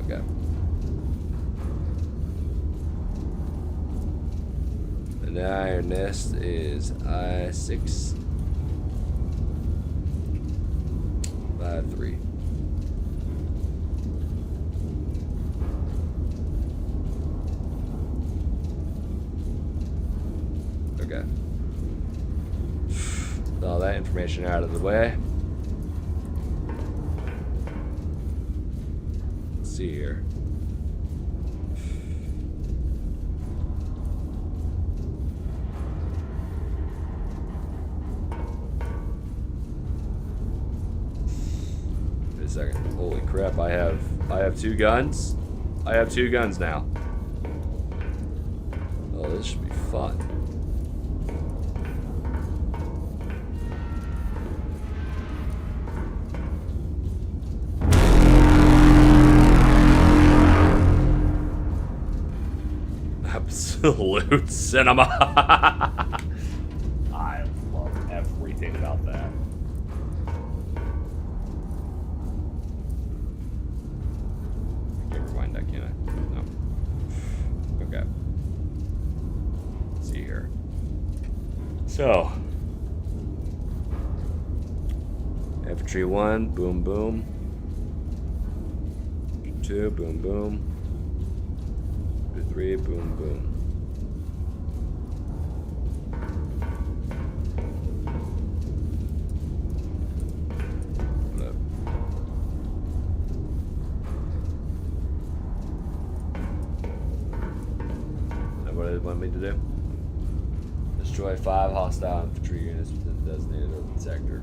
Okay. And now your nest is I6 5 3. Okay. With all that information out of the way. Let's see here. Wait a second. Holy crap, I have 2 guns? I have 2 guns now. Oh, this should be fun. Absolute cinema. I love everything about that. I can't rewind that, can I? No. Okay. Let's see here. So, infantry 1, boom, boom. 2, boom, boom. 3, boom, boom. What do they want me to do? Destroy 5 hostile infantry units within the designated urban sector.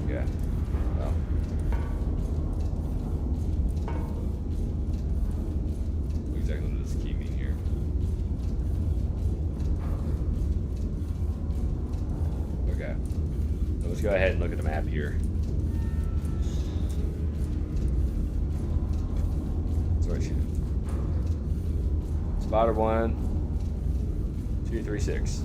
Okay. Well. What exactly does this key mean here? Okay. So let's go ahead and look at the map here. Sorry, shoot. Spider 1, 2, 3, 6.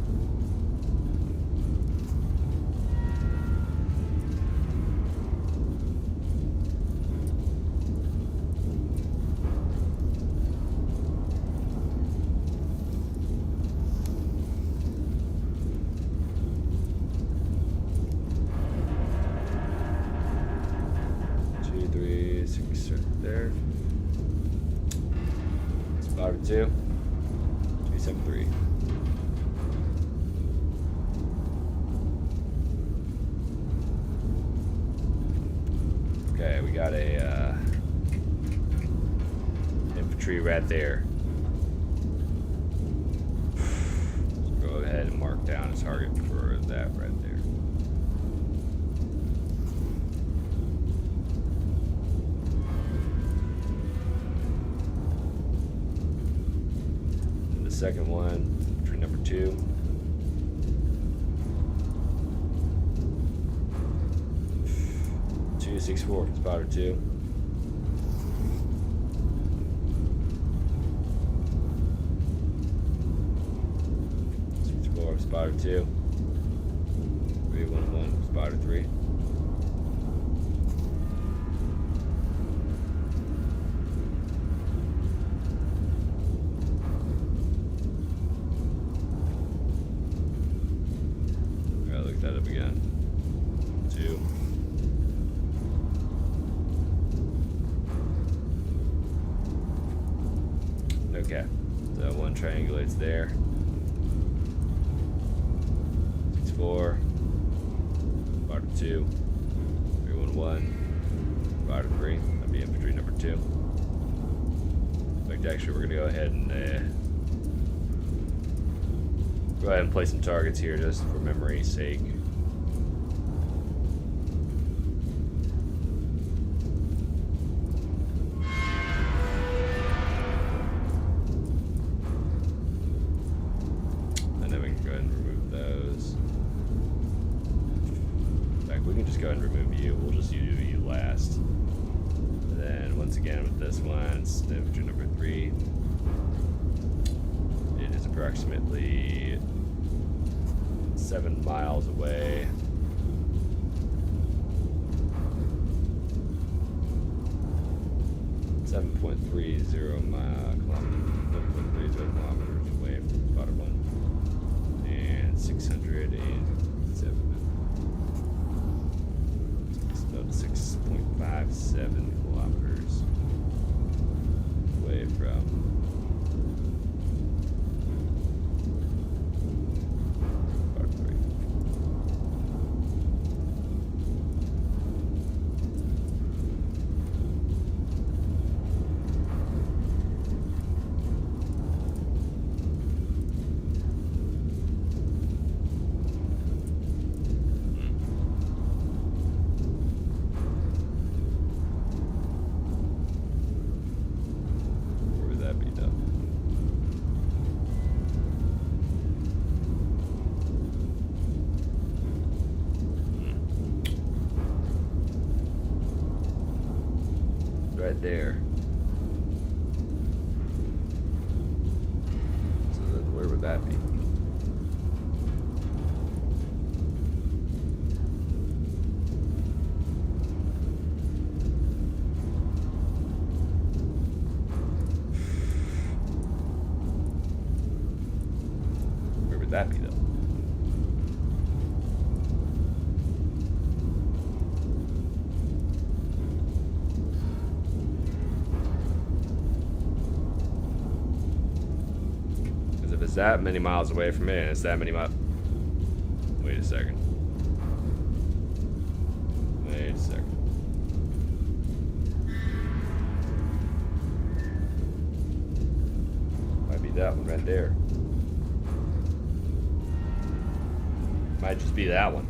Right there. Spider 2. 373. Okay, we got a infantry right there. Let's go ahead and mark down a target for that right there. second one, infantry number 2. Two 6-4 from spotter 2. Spotter 2. 311 spotter 3. Gotta look that up again. 2. Okay, so 1 triangulates there. 6-4, spotter 2, 311, spotter 3. That'd be infantry number 2. In fact, actually, we're gonna go ahead and play some targets here just for memory's sake. And then we can go ahead and remove those. In fact, we can just go ahead and remove you. We'll just do you last. And then once again with this one, it's infantry number 3. It is approximately 7 miles away. .30 kilometers away from spotter 1. And 607. So 6.57 kilometers away from spotter 3. Where would that be though? Right there. So then where would that be? Where would that be though? Because if it's that many miles away from it, and it's that many miles. Wait a second. Wait a second. Might be that one right there. Might just be that one.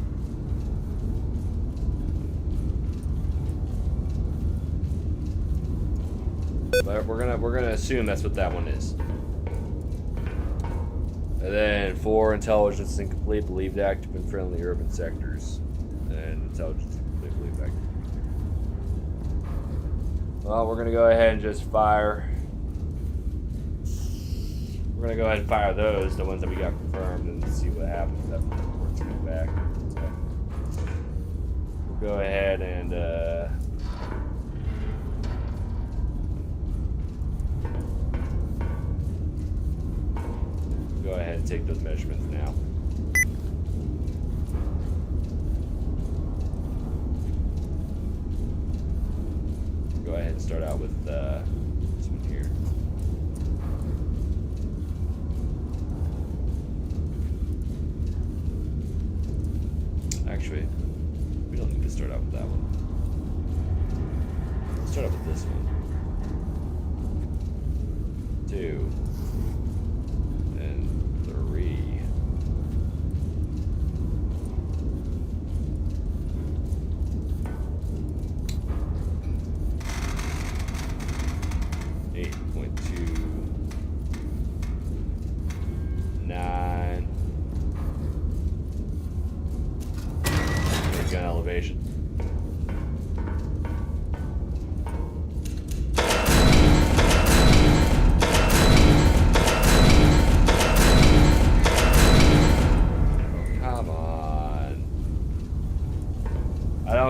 But we're gonna assume that's what that one is. And then 4, intelligence incomplete, believed active in friendly urban sectors. And intelligence incomplete, believed active. Well, we're gonna go ahead and just fire. We're gonna go ahead and fire those, the ones that we got confirmed, and see what happens if that report's coming back. So we'll go ahead and go ahead and take those measurements now. Go ahead and start out with this one here. Actually, we don't need to start out with that one. Let's start out with this one. 2 and 3.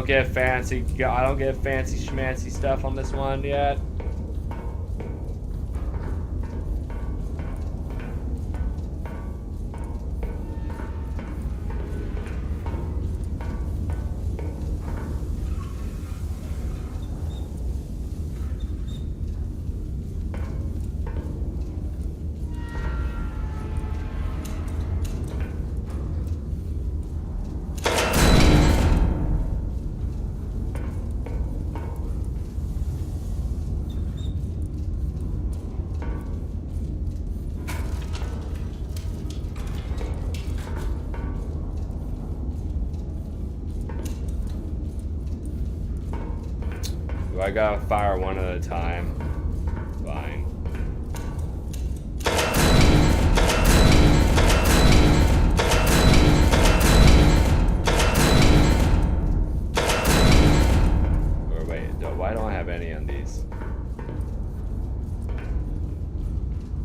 don't get fancy. I don't get fancy schmancy stuff on this one yet. I gotta fire one at a time. Fine. Or wait, why don't I have any on these?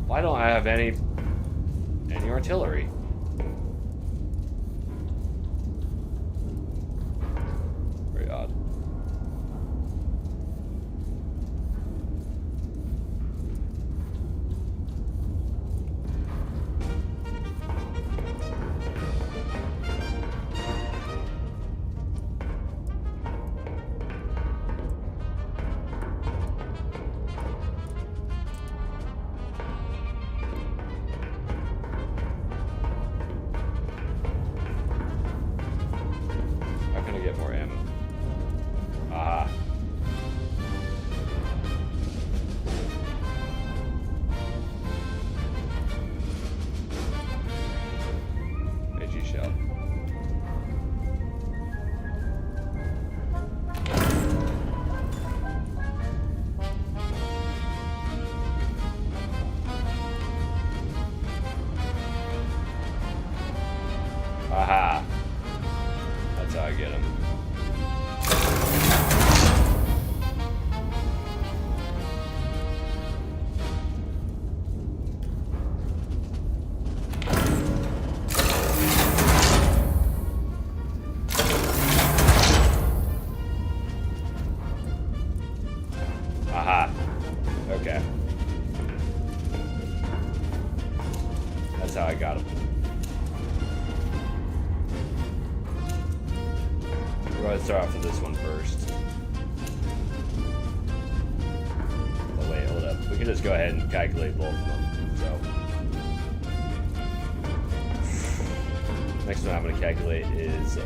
Why don't I have any artillery? Very odd. Get more ammo. Ah. AG shell. Aha. That's how I get him. Aha. Okay. That's how I got him. We're going to start off with this one first. Oh wait, hold up. We can just go ahead and calculate both of them. So next one I'm going to calculate is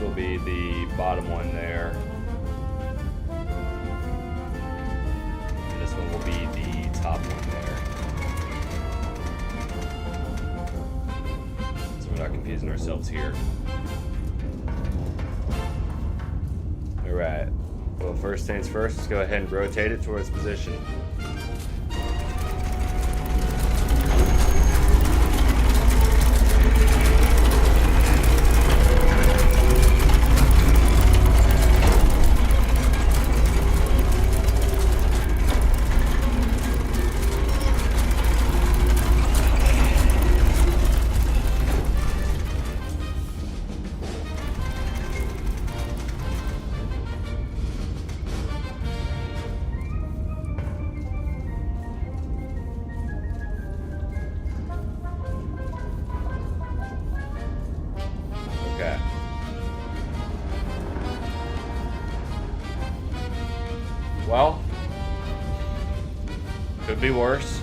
will be the bottom one there. And this one will be the top one there. So we're not confusing ourselves here. Alright. Well, first things first, let's go ahead and rotate it towards position. Well, could be worse.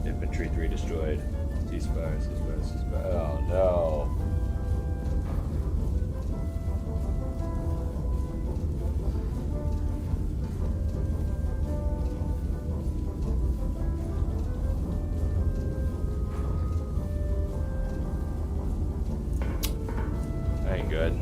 Infantry 3 destroyed. Ceasefire, ceasefire, ceasefire. Oh no. That ain't good.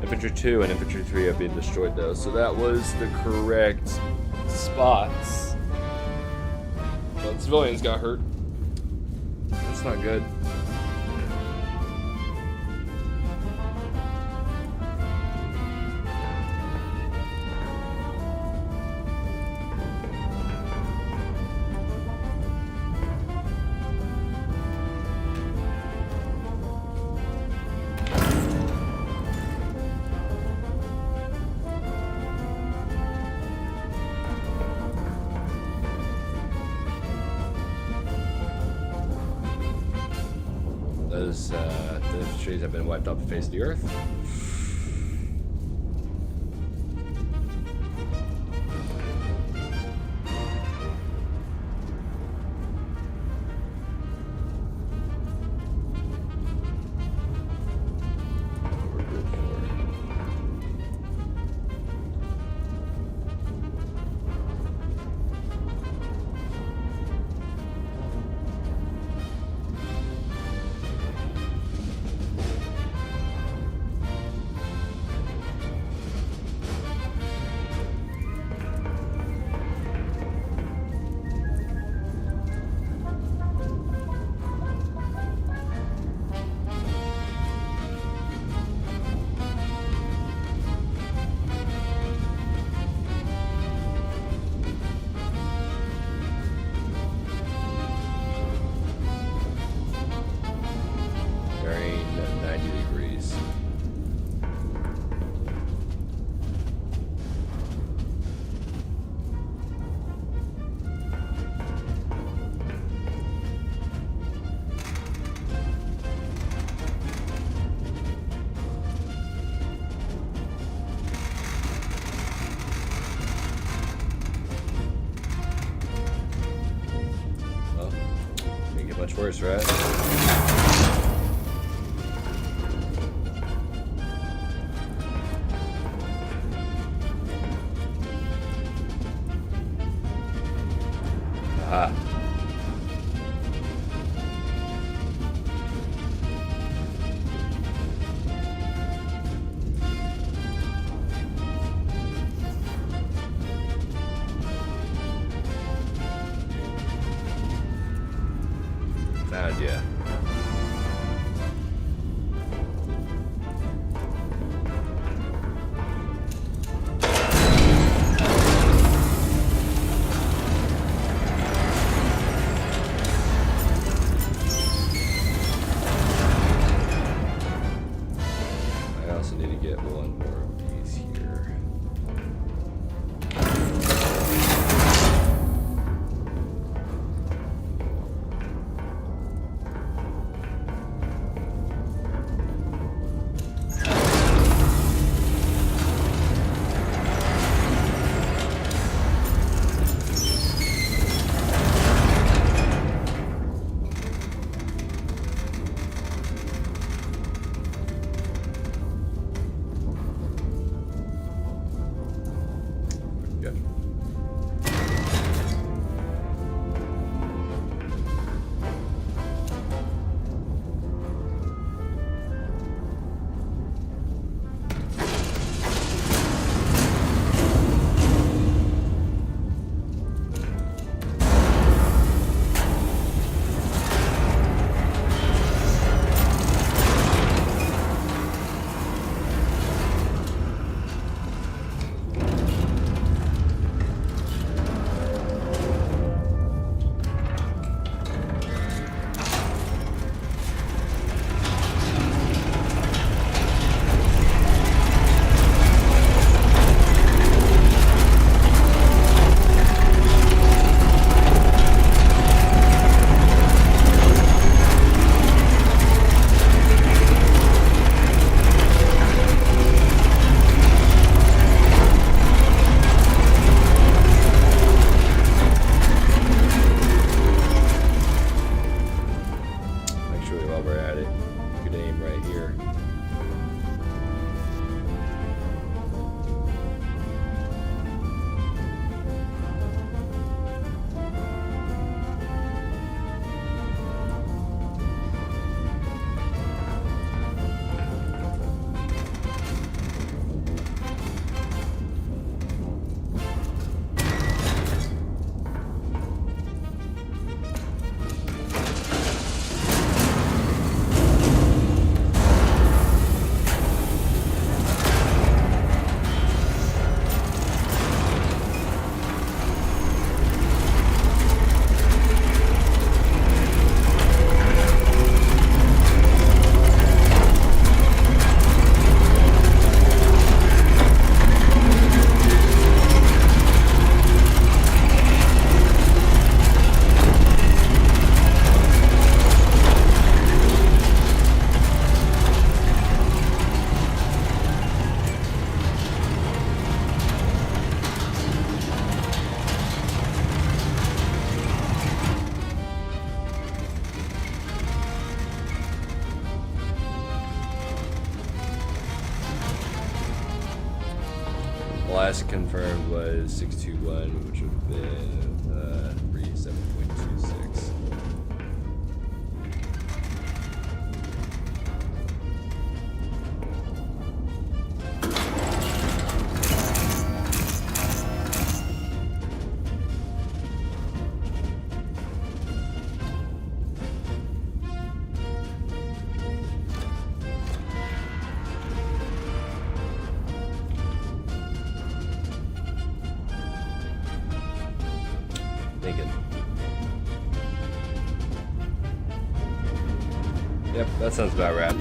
Infantry 2 and Infantry 3 have been destroyed though, so that was the correct spots. But civilians got hurt. That's not good. Those trees have been wiped off the face of the earth. worse, right? Aha. Found ya. I also need to get one more of these here. Good. Actually, while we're at it, good aim right here. Last confirmed was 621, which would have been 37.26. Thinking. Yep, that sounds about right.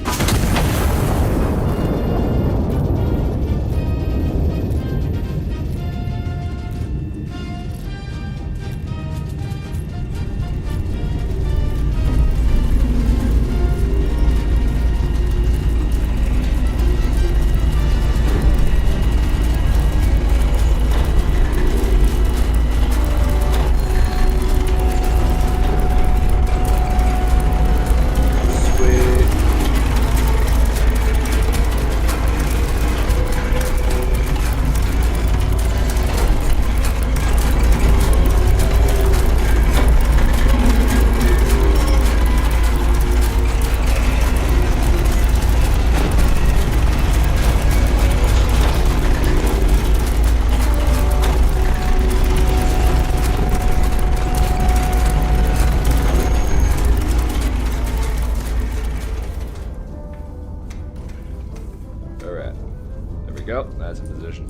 that's in position.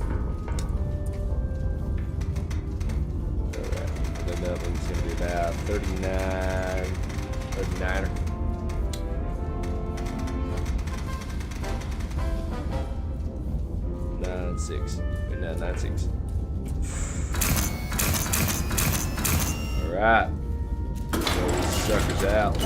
Alright, then that one's gonna be about 39er. Six. Wait, no, 9-6. Alright. Throw these suckers out.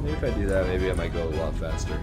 If I do that, maybe I might go a lot faster.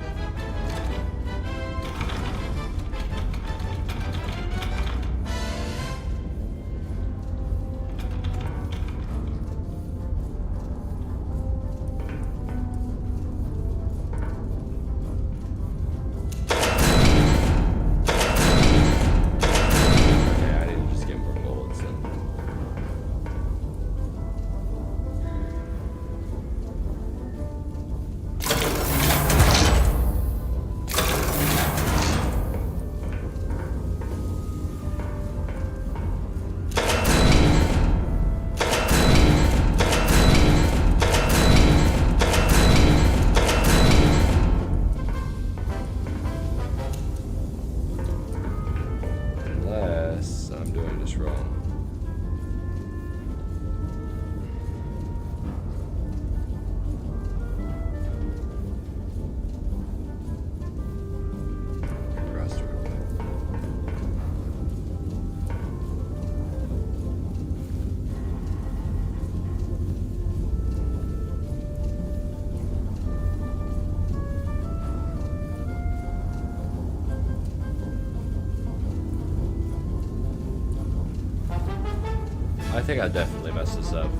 think I definitely messed this up.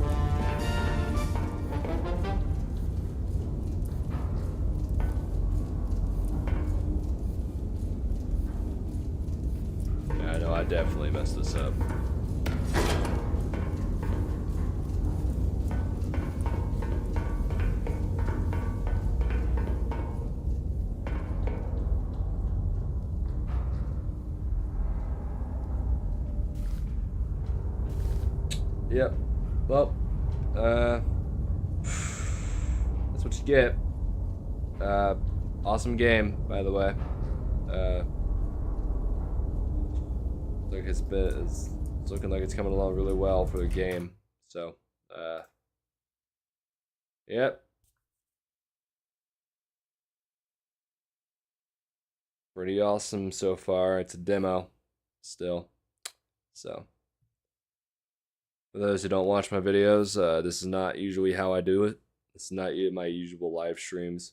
Yeah, I know I definitely messed this up. Yep. Well, that's what you get. Awesome game, by the way. Like it's looking like it's coming along really well for the game. So, yep. Pretty awesome so far. It's a demo still. So, for those who don't watch my videos, this is not usually how I do it. It's not my usual live streams.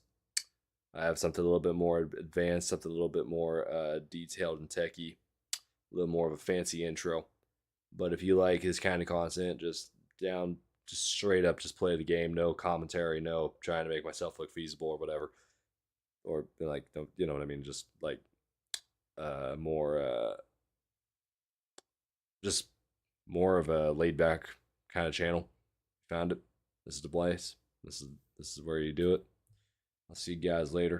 I have something a little bit more advanced, something a little bit more detailed and techy, a little more of a fancy intro. But if you like his kind of content, just straight up, just play the game, no commentary, no trying to make myself look feasible or whatever, or like, you know what I mean, just like more, just more of a laid back kind of channel. Found it. This is the place. This is where you do it. I'll see you guys later.